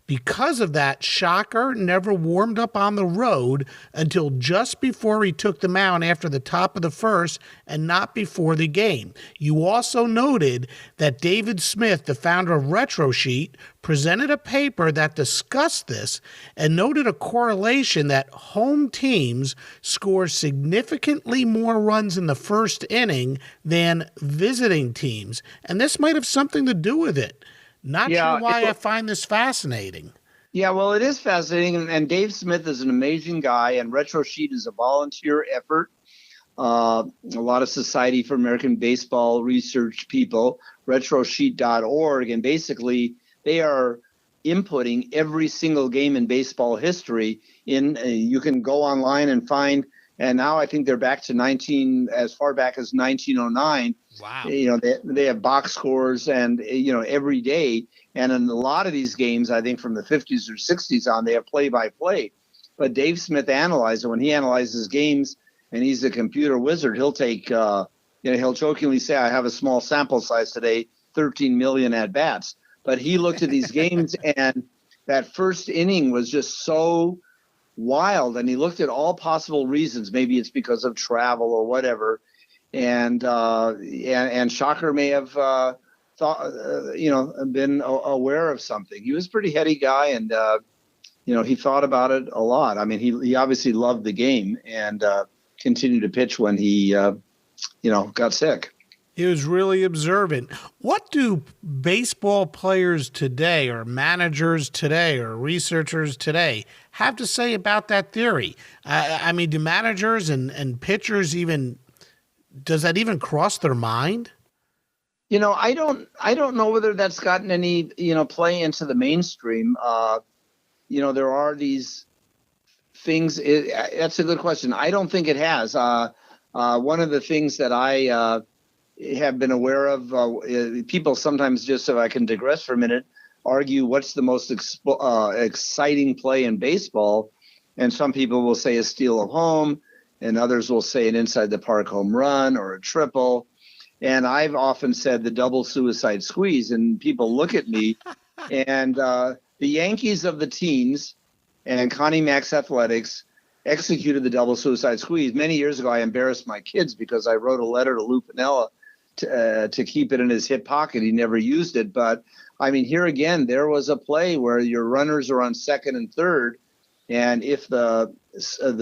Because of that, Shocker never warmed up on the road until just before he took the mound after the top of the first and not before the game. You also noted that David Smith, the founder of Retro Sheet, presented a paper that discussed this and noted a correlation that home teams score significantly more runs in the first inning than visiting teams. And this might have something to do with it. Not sure why I find this fascinating. Yeah, well, it is fascinating. And Dave Smith is an amazing guy, and Retro Sheet is a volunteer effort. A lot of Society for American Baseball research people, retrosheet.org, and basically they are inputting every single game in baseball history. You can go online and find, and now I think they're back to as far back as 1909. Wow. They have box scores and, every day. And in a lot of these games, I think from the 50s or 60s on, they have play-by-play. But Dave Smith analyzed it. When he analyzes games, and he's a computer wizard. He'll take, he'll jokingly say, I have a small sample size today, 13 million at bats. But he looked at these games, and that first inning was just so wild. And he looked at all possible reasons. Maybe it's because of travel or whatever. And Shocker may have been aware of something. He was a pretty heady guy, and he thought about it a lot. I mean, he obviously loved the game and continued to pitch when he got sick. He was really observant. What do baseball players today, or managers today, or researchers today have to say about that theory? I mean, do managers and pitchers does that even cross their mind? I don't know whether that's gotten any, play into the mainstream. There are these things. That's a good question. I don't think it has. One of the things that I have been aware of, people sometimes, just if I can digress for a minute, argue what's the most exciting play in baseball. And some people will say a steal of home, and others will say an inside the park home run or a triple. And I've often said the double suicide squeeze, and people look at me and the Yankees of the teens and Connie Mack's Athletics executed the double suicide squeeze. Many years ago, I embarrassed my kids because I wrote a letter to Lou Piniella to keep it in his hip pocket. He never used it. But, I mean, here again, there was a play where your runners are on second and third, and if the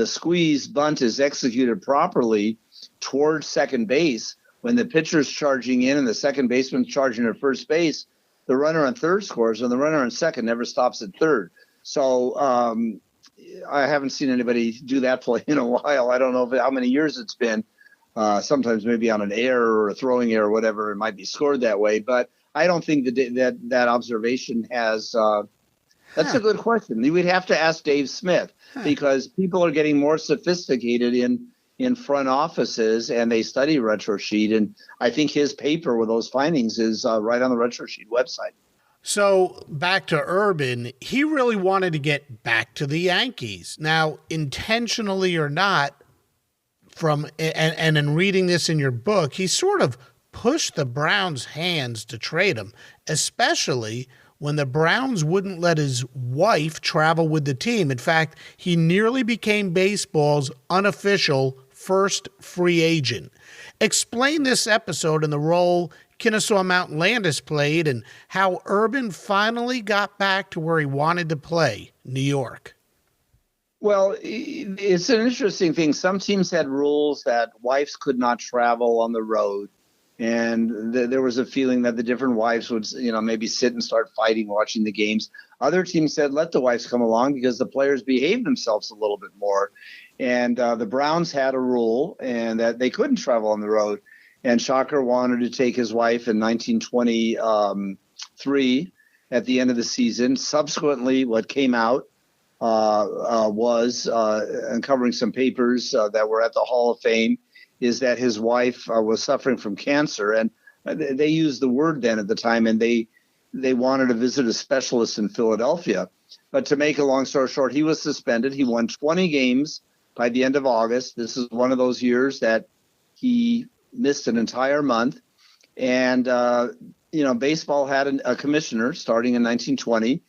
squeeze bunt is executed properly towards second base, when the pitcher's charging in and the second baseman's charging at first base, the runner on third scores, and the runner on second never stops at third. So I haven't seen anybody do that play in a while. I don't know how many years it's been. Sometimes maybe on an error or a throwing error or whatever, it might be scored that way. But I don't think that observation has that's a good question. We'd have to ask Dave Smith, because people are getting more sophisticated in front offices, and they study retro sheet. And I think his paper with those findings is right on the retro sheet website. So back to Urban, he really wanted to get back to the Yankees. Now, intentionally or not, and in reading this in your book, he sort of pushed the Browns' hands to trade him, especially when the Browns wouldn't let his wife travel with the team. In fact, he nearly became baseball's unofficial first free agent. Explain this episode and the role Kennesaw Mountain Landis played, and how Urban finally got back to where he wanted to play, New York. Well, it's an interesting thing. Some teams had rules that wives could not travel on the road. And there was a feeling that the different wives would, maybe sit and start fighting watching the games. Other teams said, let the wives come along because the players behaved themselves a little bit more. And the Browns had a rule and that they couldn't travel on the road. And Shocker wanted to take his wife in 1923 at the end of the season. Subsequently, what came out was uncovering some papers that were at the Hall of Fame, is that his wife was suffering from cancer. And they used the word then at the time, and they wanted to visit a specialist in Philadelphia. But to make a long story short, he was suspended. He won 20 games by the end of August. This is one of those years that he missed an entire month. And, baseball had a commissioner starting in 1920.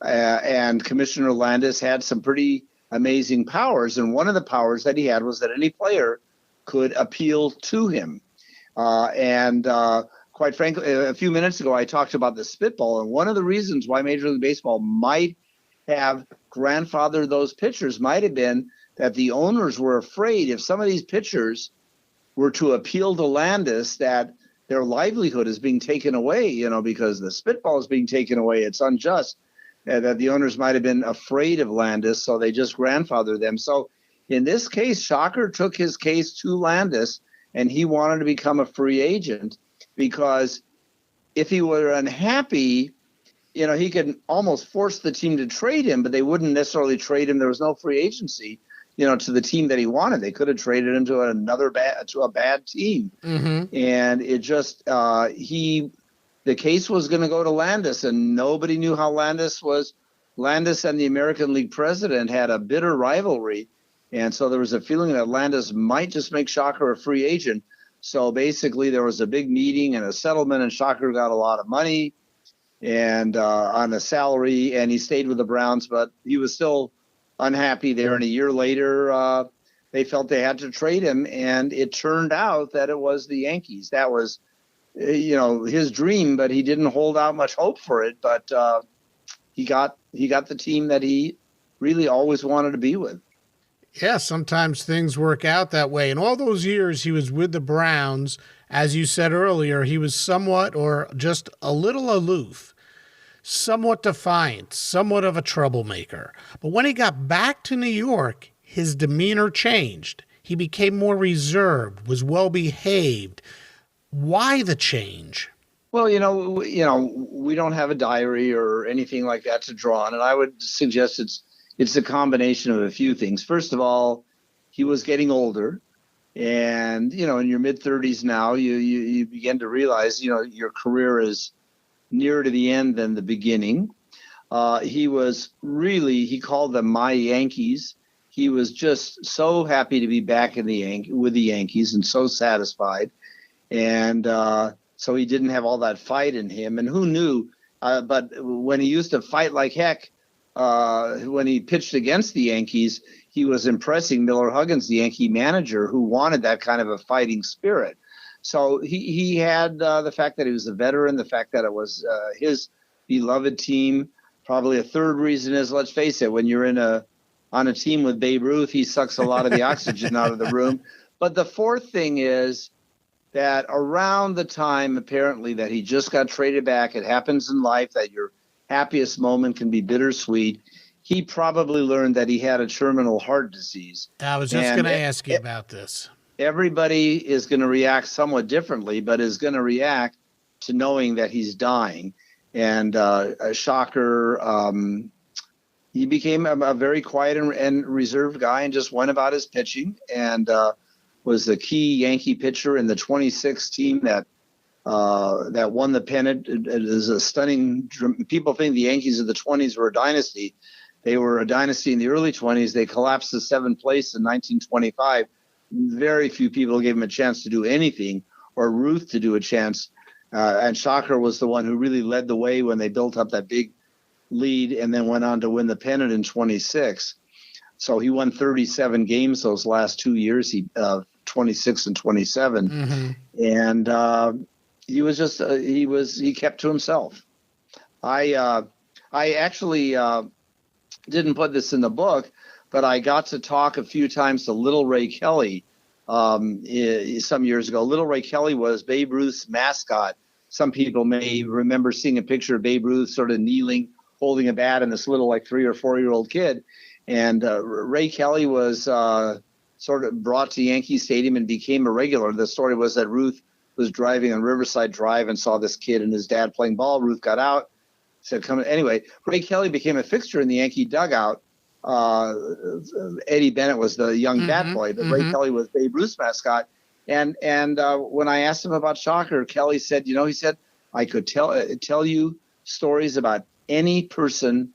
And Commissioner Landis had some pretty amazing powers. And one of the powers that he had was that any player could appeal to him. Quite frankly, a few minutes ago, I talked about the spitball. And one of the reasons why Major League Baseball might have grandfathered those pitchers might have been that the owners were afraid if some of these pitchers were to appeal to Landis, that their livelihood is being taken away, because the spitball is being taken away. It's unjust. That the owners might have been afraid of Landis, so they just grandfathered them. So in this case, Shocker took his case to Landis, and he wanted to become a free agent, because if he were unhappy, he could almost force the team to trade him, but they wouldn't necessarily trade him. There was no free agency, to the team that he wanted. They could have traded him to a bad team. Mm-hmm. And it just, the case was going to go to Landis, and nobody knew how Landis was. Landis and the American League president had a bitter rivalry. And so there was a feeling that Landis might just make Shocker a free agent. So basically there was a big meeting and a settlement, and Shocker got a lot of money and on a salary, and he stayed with the Browns, but he was still unhappy there. And a year later, they felt they had to trade him, and it turned out that it was the Yankees. That was, his dream, but he didn't hold out much hope for it. But he got the team that he really always wanted to be with. Yeah, sometimes things work out that way. In all those years he was with the Browns, as you said earlier, he was somewhat or just a little aloof, somewhat defiant, somewhat of a troublemaker. But when he got back to New York, his demeanor changed. He became more reserved, was well-behaved. Why the change? Well, we don't have a diary or anything like that to draw on, and I would suggest it's a combination of a few things. First of all, he was getting older, and in your mid-30s now, you begin to realize your career is nearer to the end than the beginning. He called them my Yankees. He was just so happy to be back with the Yankees and so satisfied, and so he didn't have all that fight in him. And who knew? But when he used to fight like heck. When he pitched against the Yankees, he was impressing Miller Huggins, the Yankee manager, who wanted that kind of a fighting spirit. So he had the fact that he was a veteran, the fact that it was his beloved team. Probably a third reason is, let's face it, when you're on a team with Babe Ruth, he sucks a lot of the oxygen out of the room. But the fourth thing is that around the time, apparently, that he just got traded back, it happens in life that your happiest moment can be bittersweet. He probably learned that he had a terminal heart disease. I was just going to ask you about this. Everybody is going to react somewhat differently, but is going to react to knowing that he's dying. And Shocker, he became a very quiet and reserved guy and just went about his pitching, and was the key Yankee pitcher in the 26 team that won the pennant. It is a stunning. People think the Yankees of the 20s were a dynasty. They were a dynasty in the early 20s. They collapsed to seventh place in 1925. Very few people gave him a chance to do anything, or Ruth to do a chance. And Shocker was the one who really led the way when they built up that big lead and then went on to win the pennant in 26. So he won 37 games those last 2 years, 26 and 27. Mm-hmm. And he kept to himself. I actually didn't put this in the book, but I got to talk a few times to Little Ray Kelly some years ago. Little Ray Kelly was Babe Ruth's mascot. Some people may remember seeing a picture of Babe Ruth sort of kneeling, holding a bat, and this little 3 or 4 year old kid. And Ray Kelly was sort of brought to Yankee Stadium and became a regular. The story was that Ruth was driving on Riverside Drive and saw this kid and his dad playing ball. Ruth got out, said, "Come." Anyway, Ray Kelly became a fixture in the Yankee dugout. Eddie Bennett was the young bat boy, but Ray Kelly was Babe Ruth's mascot. And when I asked him about Shocker, Kelly said, he said, "I could tell you stories about any person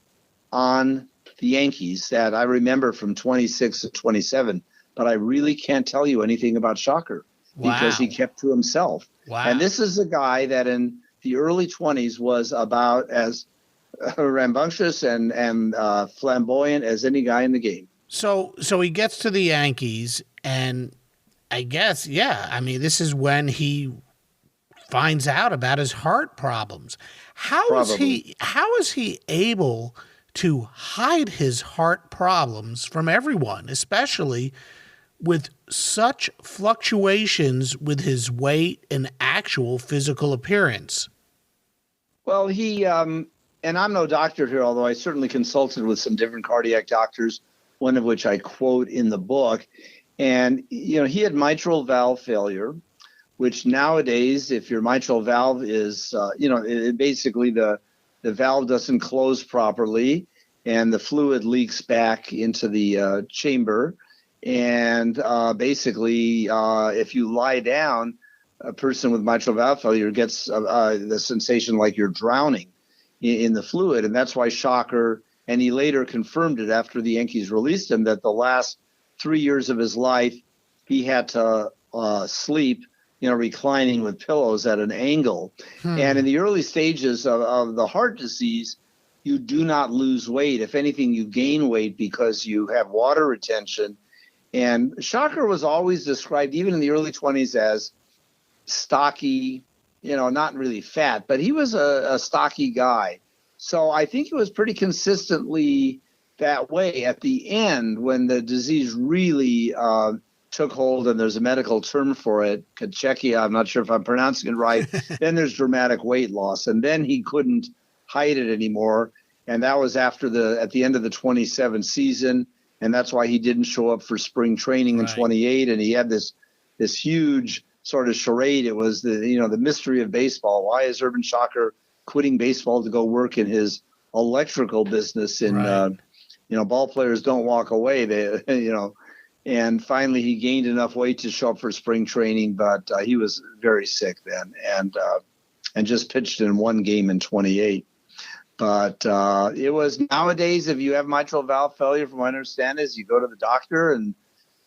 on the Yankees that I remember from 26 to 27, but I really can't tell you anything about Shocker." Wow. Because he kept to himself. Wow. And this is a guy that in the early 20s was about as rambunctious and flamboyant as any guy in the game. So he gets to the Yankees, and I guess, this is when he finds out about his heart problems. How is he able to hide his heart problems from everyone, especially with such fluctuations with his weight and actual physical appearance? Well, he, and I'm no doctor here, although I certainly consulted with some different cardiac doctors, one of which I quote in the book. And, he had mitral valve failure, which nowadays, if your mitral valve is, basically the valve doesn't close properly and the fluid leaks back into the chamber. And basically, if you lie down, a person with mitral valve failure gets the sensation like you're drowning in the fluid. And that's why Shocker, and he later confirmed it after the Yankees released him, that the last 3 years of his life, he had to sleep, reclining with pillows at an angle. And in the early stages of the heart disease, you do not lose weight. If anything, you gain weight because you have water retention. And Shocker was always described, even in the early 20s, as stocky, not really fat, but he was a stocky guy. So I think it was pretty consistently that way. At the end, when the disease really took hold, and there's a medical term for it, cachexia, I'm not sure if I'm pronouncing it right, then there's dramatic weight loss. And then he couldn't hide it anymore. And that was at the end of the 27 season. And that's why he didn't show up for spring training in 28. And he had this huge sort of charade. It was the mystery of baseball. Why is Urban Shocker quitting baseball to go work in his electrical business? Ball players don't walk away. And finally he gained enough weight to show up for spring training, but he was very sick then, and just pitched in one game in 28. But it was, nowadays, if you have mitral valve failure, from what I understand, is you go to the doctor and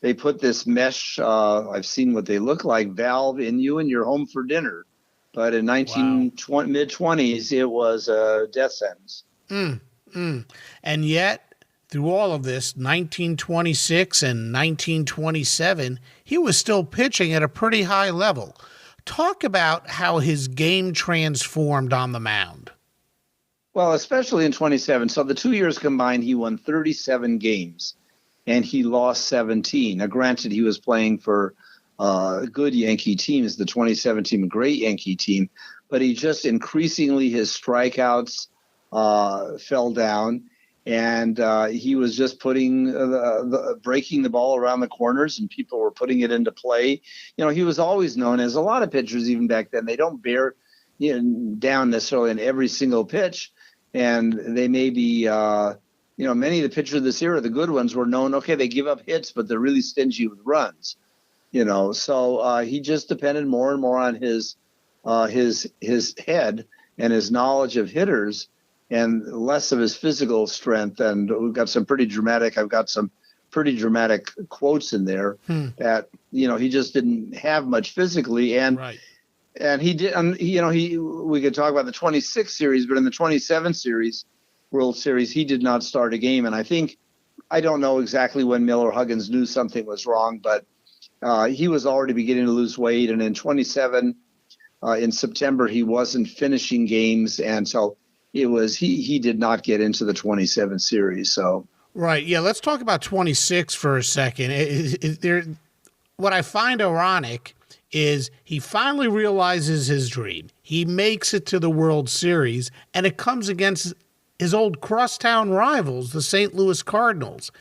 they put this mesh, I've seen what they look like, valve in you, and you're home for dinner. But in mid-20s, it was a death sentence. And yet, through all of this, 1926 and 1927, he was still pitching at a pretty high level. Talk about how his game transformed on the mound. Well, especially in 27. So the 2 years combined, he won 37 games, and he lost 17. Now, granted, he was playing for a good Yankee teams, the 2017 great Yankee team, but he just increasingly, his strikeouts fell down, and he was just breaking the ball around the corners, and people were putting it into play. He was always known, as a lot of pitchers even back then, they don't bear down necessarily in every single pitch. And they may be, many of the pitchers this era, the good ones, were known, okay, they give up hits, but they're really stingy with runs, So he just depended more and more on his head and his knowledge of hitters, and less of his physical strength. And I've got some pretty dramatic quotes in there that, he just didn't have much physically. And And he did, we could talk about the 26 series, but in the 27 series, World Series, he did not start a game. And I don't know exactly when Miller Huggins knew something was wrong, but he was already beginning to lose weight. And in 27, in September, he wasn't finishing games. And so he did not get into the 27 series. So. Right. Yeah. Let's talk about 26 for a second. What I find ironic is he finally realizes his dream. He makes it to the World Series, and it comes against his old crosstown rivals, the St. Louis Cardinals.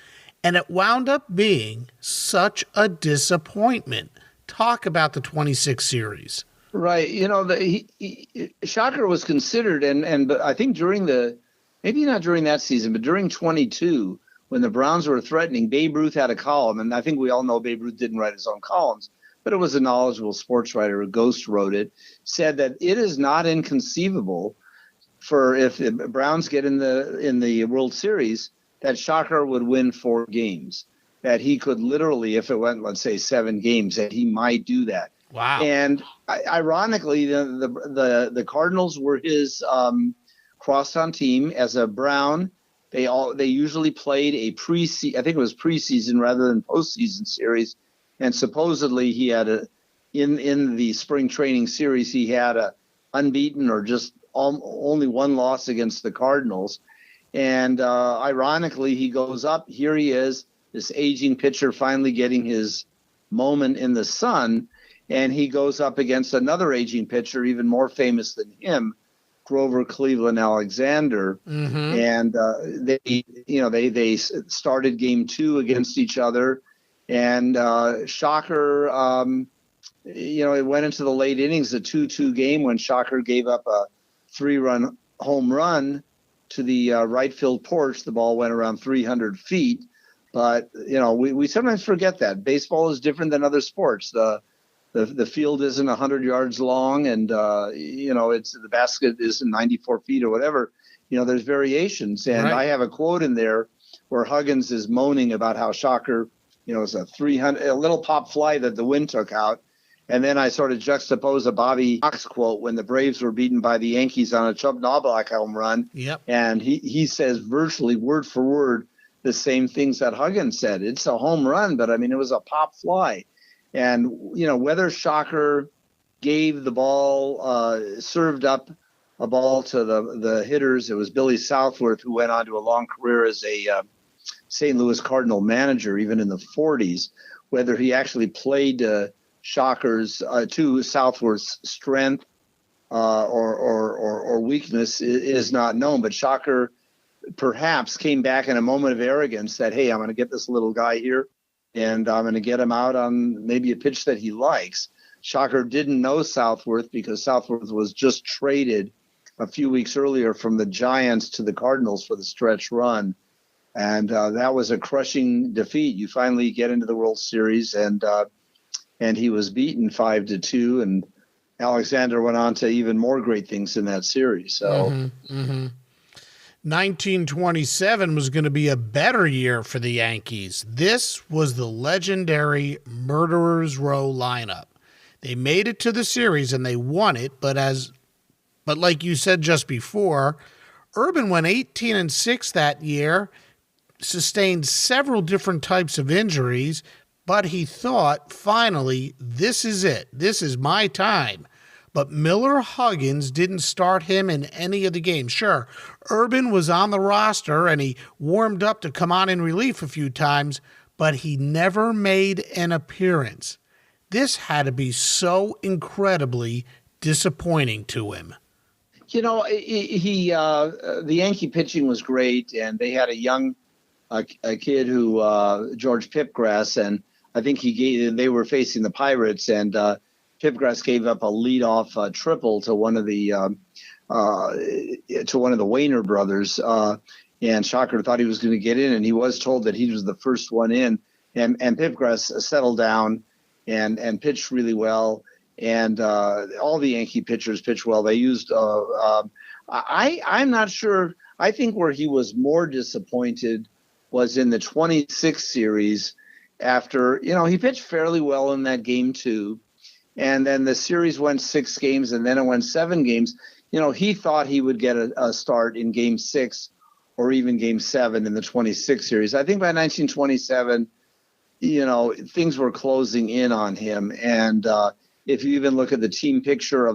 And it wound up being such a disappointment. Talk about the 26 series. Right. Shocker was considered, and I think maybe not during that season, but during 22, when the Browns were threatening, Babe Ruth had a column, and I think we all know Babe Ruth didn't write his own columns, but it was a knowledgeable sports writer, Ghost wrote it, said that it is not inconceivable for if the Browns get in the World Series, that Shocker would win 4 games, that he could literally, if it went, let's say 7 games, that he might do that. Wow. And ironically, the Cardinals were his crosstown team. As a Brown, they usually played I think it was preseason rather than postseason series. And supposedly he had in the spring training series, he had a unbeaten or just only one loss against the Cardinals. And ironically, he goes up. Here he is, this aging pitcher finally getting his moment in the sun. And he goes up against another aging pitcher, even more famous than him, Grover Cleveland Alexander. Mm-hmm. And they started game 2 against each other. And Shocker, it went into the late innings, a 2-2 game, when Shocker gave up a 3-run home run to the right field porch. The ball went around 300 feet. But, we sometimes forget that. Baseball is different than other sports. The field isn't 100 yards long, and, the basket isn't 94 feet or whatever. There's variations. And I have a quote in there where Huggins is moaning about how Shocker it was a little pop fly that the wind took out. And then I sort of juxtapose a Bobby Cox quote when the Braves were beaten by the Yankees on a Chubb Knobloch home run. Yep. And he says virtually word for word the same things that Huggins said. It's a home run, but I mean, it was a pop fly. And, whether Shocker gave the ball, served up a ball to the hitters, it was Billy Southworth, who went on to a long career as a St. Louis Cardinal manager, even in the 40s, whether he actually played Shocker's to Southworth's strength or weakness is not known. But Shocker perhaps came back in a moment of arrogance that, hey, I'm going to get this little guy here and I'm going to get him out on maybe a pitch that he likes. Shocker didn't know Southworth because Southworth was just traded a few weeks earlier from the Giants to the Cardinals for the stretch run. And that was a crushing defeat. You finally get into the World Series, and he was beaten 5-2. And Alexander went on to even more great things in that series. So, 1927 was going to be a better year for the Yankees. This was the legendary Murderers Row lineup. They made it to the series and they won it, but like you said just before, Urban went 18-6 that year, sustained several different types of injuries, but he thought, finally, this is it. This is my time. But Miller Huggins didn't start him in any of the games. Sure, Urban was on the roster and he warmed up to come on in relief a few times, but he never made an appearance. This had to be so incredibly disappointing to him. The Yankee pitching was great, and they had a young a kid who George Pipgrass, and I think they were facing the Pirates, and Pipgrass gave up a leadoff triple to one of the Wainer brothers, and Shocker thought he was going to get in, and he was told that he was the first one in, and Pipgrass settled down and pitched really well, and all the Yankee pitchers pitched well. They used I'm not sure. I think where he was more disappointed was in the 26 series after, he pitched fairly well in that game 2. And then the series went 6 games and then it went 7 games. He thought he would get a start in game 6 or even game 7 in the 26 series. I think by 1927, things were closing in on him. And if you even look at the team picture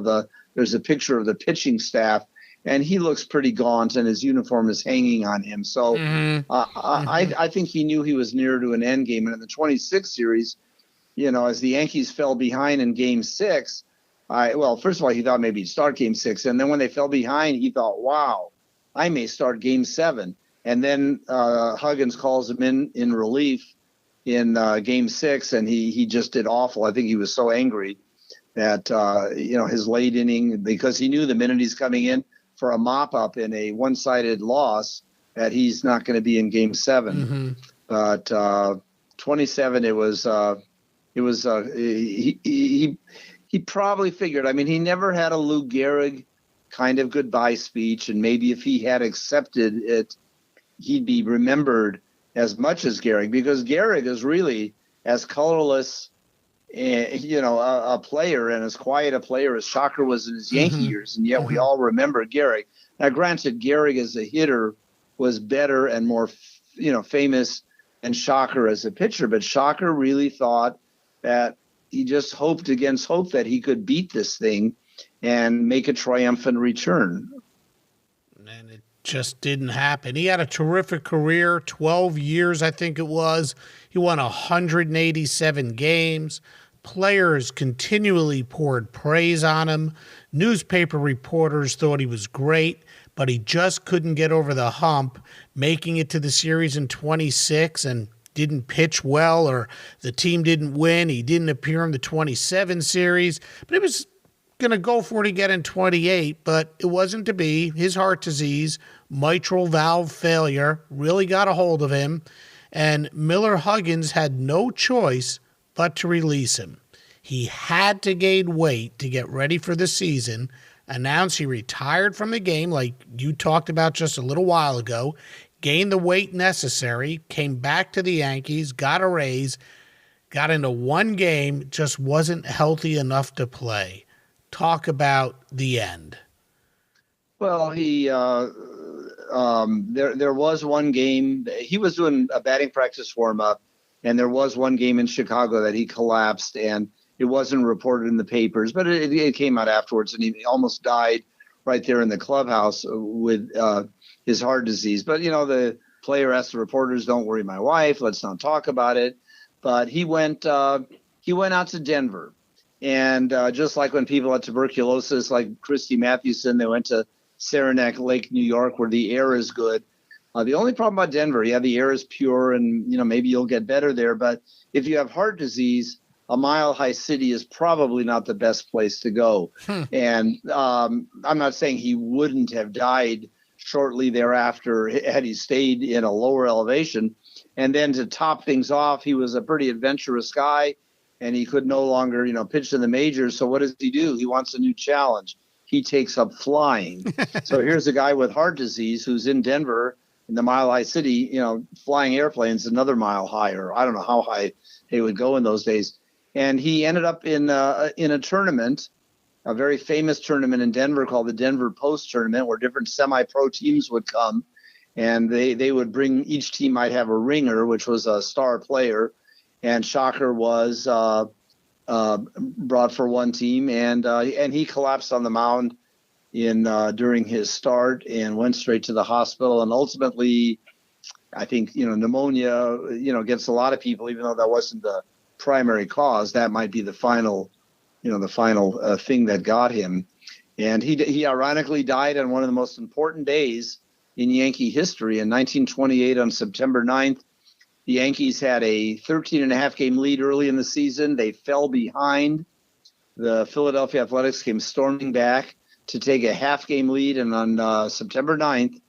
there's a picture of the pitching staff, and he looks pretty gaunt and his uniform is hanging on him. So I think he knew he was near to an end game. And in the 26 series, as the Yankees fell behind in game 6, first of all, he thought maybe he'd start game 6. And then when they fell behind, he thought, wow, I may start game 7. And then Huggins calls him in relief in game 6, and he just did awful. I think he was so angry that, his late inning, because he knew the minute he's coming in for a mop-up in a one-sided loss, that he's not going to be in game 7. But 27, he probably figured. I mean, he never had a Lou Gehrig kind of goodbye speech, and maybe if he had accepted it, he'd be remembered as much as Gehrig, because Gehrig is really as colorless, a player and as quiet a player as Shocker was in his Yankee years, and yet we all remember Gehrig. Now, granted, Gehrig as a hitter was better and more, famous than Shocker as a pitcher, but Shocker really thought that he just hoped against hope that he could beat this thing and make a triumphant return. And it just didn't happen. He had a terrific career, 12 years, I think it was. He won 187 games. Players continually poured praise on him. Newspaper reporters thought he was great, but he just couldn't get over the hump, making it to the series in 26 and didn't pitch well, or the team didn't win. He didn't appear in the 27 series, but he was going to go for it again in 28, but it wasn't to be. His heart disease, mitral valve failure, really got a hold of him, and Miller Huggins had no choice but to release him. He had to gain weight to get ready for the season, announce he retired from the game like you talked about just a little while ago, gained the weight necessary, came back to the Yankees, got a raise, got into one game, just wasn't healthy enough to play. Talk about the end. Well, there was one game. He was doing a batting practice warm-up, and there was one game in Chicago that he collapsed, and it wasn't reported in the papers, but it came out afterwards, and he almost died right there in the clubhouse with his heart disease. But, the player asked the reporters, "Don't worry, my wife, let's not talk about it." But he went out to Denver. And just like when people had tuberculosis, like Christy Mathewson, they went to Saranac Lake, New York, where the air is good. The only problem about Denver, the air is pure, and maybe you'll get better there. But if you have heart disease, a mile-high city is probably not the best place to go. And I'm not saying he wouldn't have died shortly thereafter had he stayed in a lower elevation. And then to top things off, he was a pretty adventurous guy, and he could no longer, pitch in the majors. So what does he do? He wants a new challenge. He takes up flying. So here's a guy with heart disease who's in Denver, in the Mile High City, flying airplanes another mile higher. I don't know how high they would go in those days. And he ended up in a tournament, a very famous tournament in Denver called the Denver Post Tournament, where different semi-pro teams would come, and they would bring, each team might have a ringer, which was a star player, and Shocker was brought for one team, and he collapsed on the mound during his start and went straight to the hospital, and ultimately, I think pneumonia gets a lot of people, even though that wasn't the primary cause. That might be the final thing that got him, and he ironically died on one of the most important days in Yankee history in 1928 on September 9th. The Yankees had a 13.5 game lead early in the season. They fell behind. The Philadelphia Athletics came storming back to take a half-game lead, and on September 9th,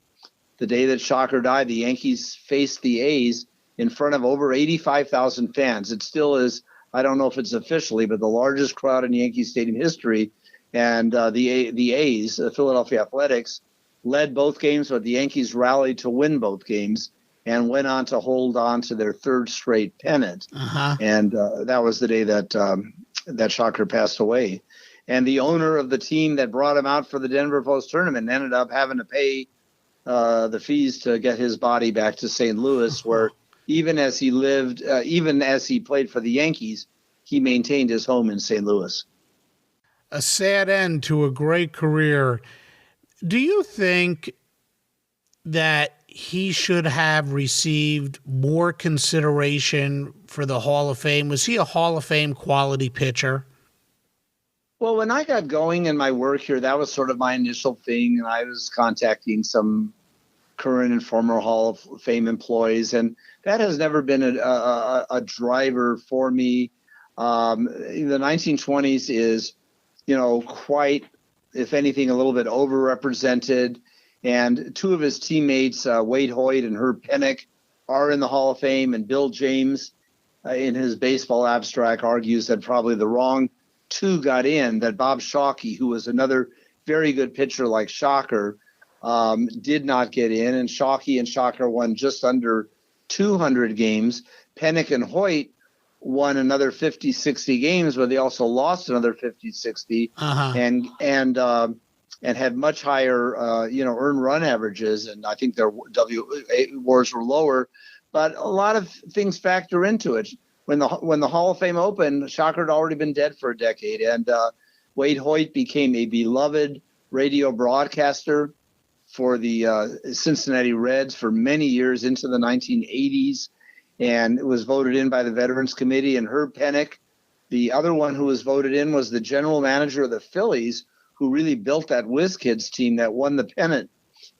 the day that Shocker died, the Yankees faced the A's in front of over 85,000 fans. It still is, I don't know if it's officially, but the largest crowd in Yankee Stadium history. And the A's, the Philadelphia Athletics, led both games, but the Yankees rallied to win both games and went on to hold on to their third straight pennant. And that was the day that Shocker passed away. And the owner of the team that brought him out for the Denver Post Tournament ended up having to pay the fees to get his body back to St. Louis, where even as he played for the Yankees, he maintained his home in St. Louis. A sad end to a great career. Do you think that he should have received more consideration for the Hall of Fame? Was he a Hall of Fame quality pitcher? Well, when I got going in my work here, that was sort of my initial thing, and I was contacting some current and former Hall of Fame employees, and that has never been a driver for me. The 1920s is, quite, if anything, a little bit overrepresented. And two of his teammates, Wade Hoyt and Herb Pennock, are in the Hall of Fame. And Bill James, in his baseball abstract, argues that probably the wrong two got in, that Bob Shockey, who was another very good pitcher like Shocker, did not get in. And Shockey and Shocker won just under 200 games. Pennock and Hoyt won another 50, 60 games, but they also lost another 50, 60, and had much higher, earned run averages. And I think their WARs were lower, but a lot of things factor into it. When the Hall of Fame opened, Shocker had already been dead for a decade, and Wade Hoyt became a beloved radio broadcaster for the Cincinnati Reds for many years into the 1980s, and it was voted in by the Veterans Committee. And Herb Pennock, the other one who was voted in, was the general manager of the Phillies, who really built that Whiz Kids team that won the pennant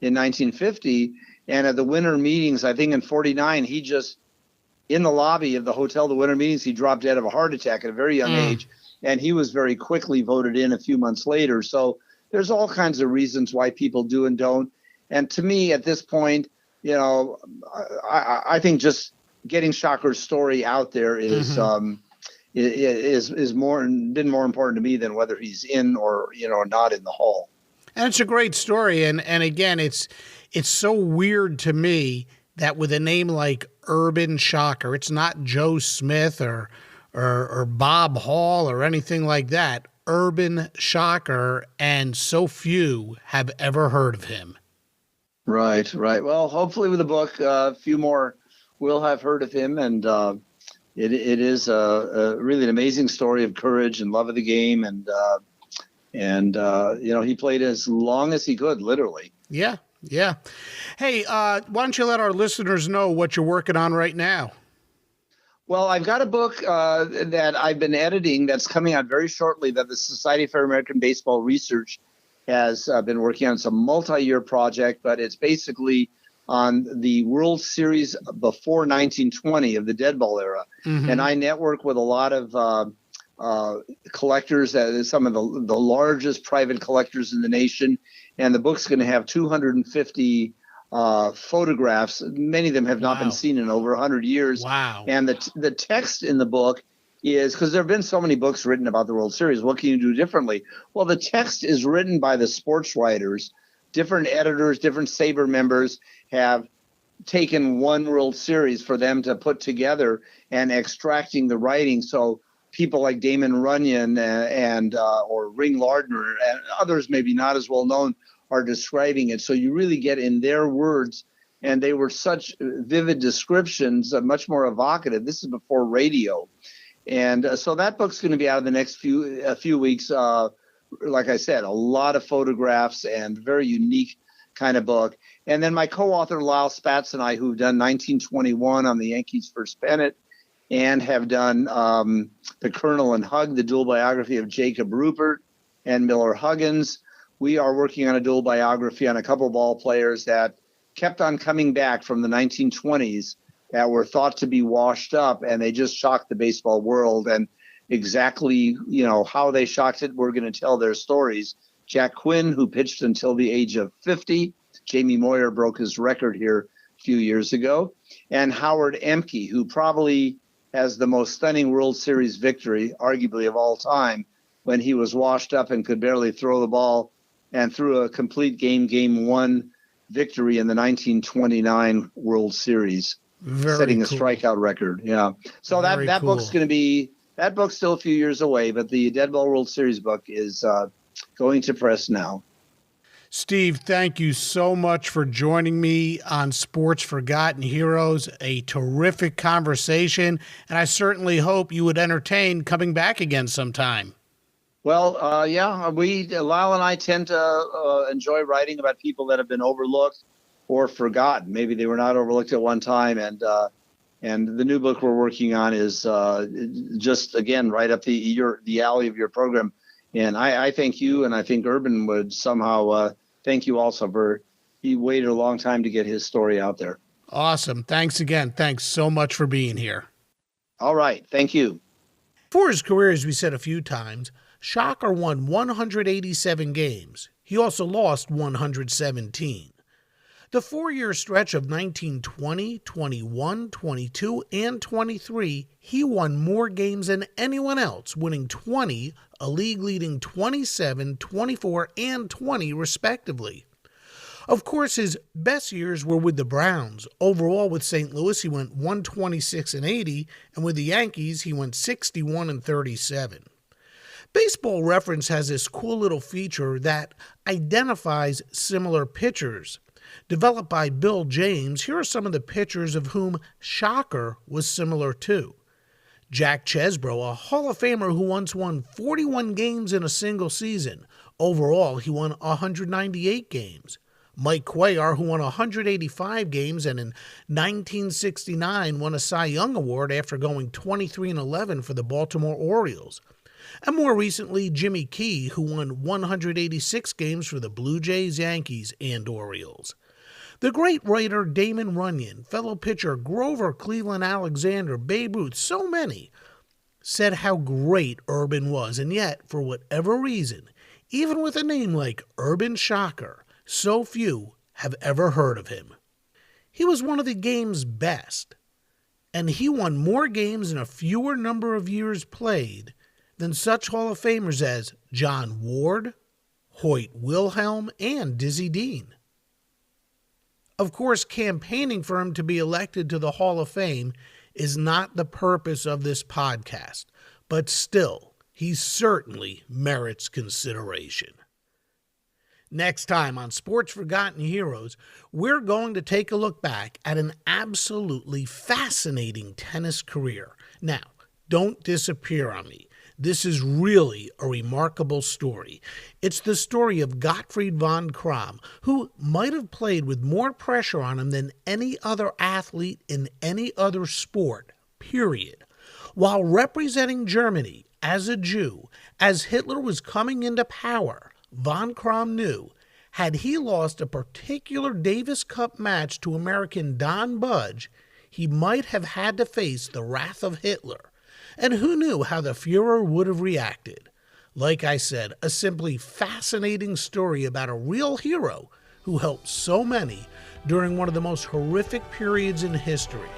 in 1950. And at the winter meetings, I think in 49, he just, in the lobby of the hotel, the winter meetings, he dropped dead of a heart attack at a very young age. And he was very quickly voted in a few months later. So there's all kinds of reasons why people do and don't. And to me, at this point, I think just getting Shocker's story out there is been more important to me than whether he's in or not in the Hall. And it's a great story. And again, it's so weird to me that with a name like Urban Shocker, it's not Joe Smith or Bob Hall or anything like that. Urban Shocker, and so few have ever heard of him. Right. Well, hopefully with the book, a few more will have heard of him, and it is really an amazing story of courage and love of the game, and he played as long as he could, literally. Yeah. Hey, why don't you let our listeners know what you're working on right now? Well, I've got a book that I've been editing that's coming out very shortly that the Society for American Baseball Research has been working on. It's a multi-year project, but it's basically on the World Series before 1920 of the dead ball era. Mm-hmm. And I network with a lot of collectors, some of the largest private collectors in the nation. And the book's going to have 250 photographs. Many of them have not been seen in over 100 years. Wow. And the text in the book is, because there have been so many books written about the World Series, what can you do differently? Well, the text is written by the sports writers. Different editors, different SABR members have taken one World Series for them to put together and extracting the writing. So people like Damon Runyon or Ring Lardner and others maybe not as well known are describing it. So you really get in their words, and they were such vivid descriptions, much more evocative. This is before radio. And so that book's going to be out in the next few weeks. Like I said, a lot of photographs and very unique kind of book. And then my co-author, Lyle Spatz, and I, who've done 1921 on the Yankees' first pennant and have done The Colonel and Hug, the dual biography of Jacob Rupert and Miller Huggins. We are working on a dual biography on a couple ball players that kept on coming back from the 1920s that were thought to be washed up, and they just shocked the baseball world. And exactly, how they shocked it, we're going to tell their stories. Jack Quinn, who pitched until the age of 50. Jamie Moyer broke his record here a few years ago. And Howard Emke, who probably has the most stunning World Series victory, arguably of all time, when he was washed up and could barely throw the ball and threw a complete game one victory in the 1929 World Series, setting a strikeout record. Yeah. So that book's going to be, that book's still a few years away, but the Dead Ball World Series book is going to press now. Steve, thank you so much for joining me on Sports Forgotten Heroes. A terrific conversation, and I certainly hope you would entertain coming back again sometime. Well, Lyle and I tend to enjoy writing about people that have been overlooked or forgotten. Maybe they were not overlooked at one time, and the new book we're working on is just, again, right up the alley of your program. And I thank you, and I think Urban would somehow thank you also for he waited a long time to get his story out there. Awesome. Thanks again. Thanks so much for being here. All right. Thank you. For his career, as we said a few times, Shocker won 187 games. He also lost 117. The 4-year stretch of 1920, 21, 22, and 23, he won more games than anyone else, winning 20, a league-leading 27, 24, and 20, respectively. Of course, his best years were with the Browns. Overall, with St. Louis, he went 126-80, and with the Yankees, he went 61-37. Baseball Reference has this cool little feature that identifies similar pitchers. Developed by Bill James, here are some of the pitchers of whom Shocker was similar to. Jack Chesbro, a Hall of Famer who once won 41 games in a single season. Overall, he won 198 games. Mike Cuellar, who won 185 games and in 1969 won a Cy Young Award after going 23-11 for the Baltimore Orioles. And more recently, Jimmy Key, who won 186 games for the Blue Jays, Yankees, and Orioles. The great writer Damon Runyon, fellow pitcher Grover Cleveland Alexander, Babe Ruth, so many, said how great Urban was, and yet, for whatever reason, even with a name like Urban Shocker, so few have ever heard of him. He was one of the game's best, and he won more games in a fewer number of years played than such Hall of Famers as John Ward, Hoyt Wilhelm, and Dizzy Dean. Of course, campaigning for him to be elected to the Hall of Fame is not the purpose of this podcast, but still, he certainly merits consideration. Next time on Sports Forgotten Heroes, we're going to take a look back at an absolutely fascinating tennis career. Now, don't disappear on me. This is really a remarkable story. It's the story of Gottfried von Cramm, who might have played with more pressure on him than any other athlete in any other sport, period. While representing Germany as a Jew, as Hitler was coming into power, von Cramm knew, had he lost a particular Davis Cup match to American Don Budge, he might have had to face the wrath of Hitler. And who knew how the Fuhrer would have reacted? Like I said, a simply fascinating story about a real hero who helped so many during one of the most horrific periods in history.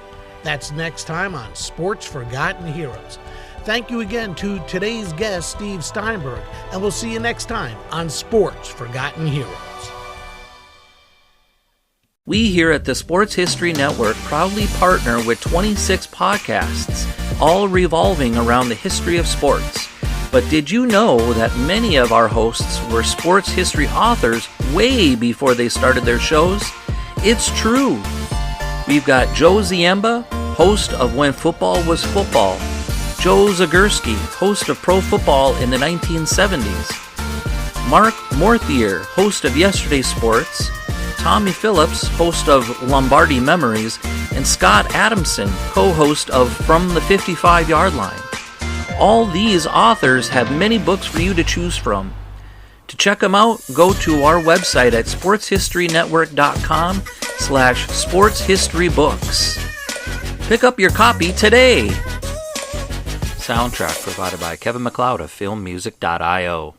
That's next time on Sports Forgotten Heroes. Thank you again to today's guest, Steve Steinberg, and we'll see you next time on Sports Forgotten Heroes. We here at the Sports History Network proudly partner with 26 podcasts, all revolving around the history of sports. But did you know that many of our hosts were sports history authors way before they started their shows? It's true. We've got Joe Ziemba, host of When Football Was Football, Joe Zagurski, host of Pro Football in the 1970s, Mark Morthier, host of Yesterday's Sports, Tommy Phillips, host of Lombardi Memories, and Scott Adamson, co-host of From the 55-Yard Line. All these authors have many books for you to choose from. To check them out, go to our website at sportshistorynetwork.com/sportshistorybooks. Pick up your copy today. Soundtrack provided by Kevin MacLeod of filmmusic.io.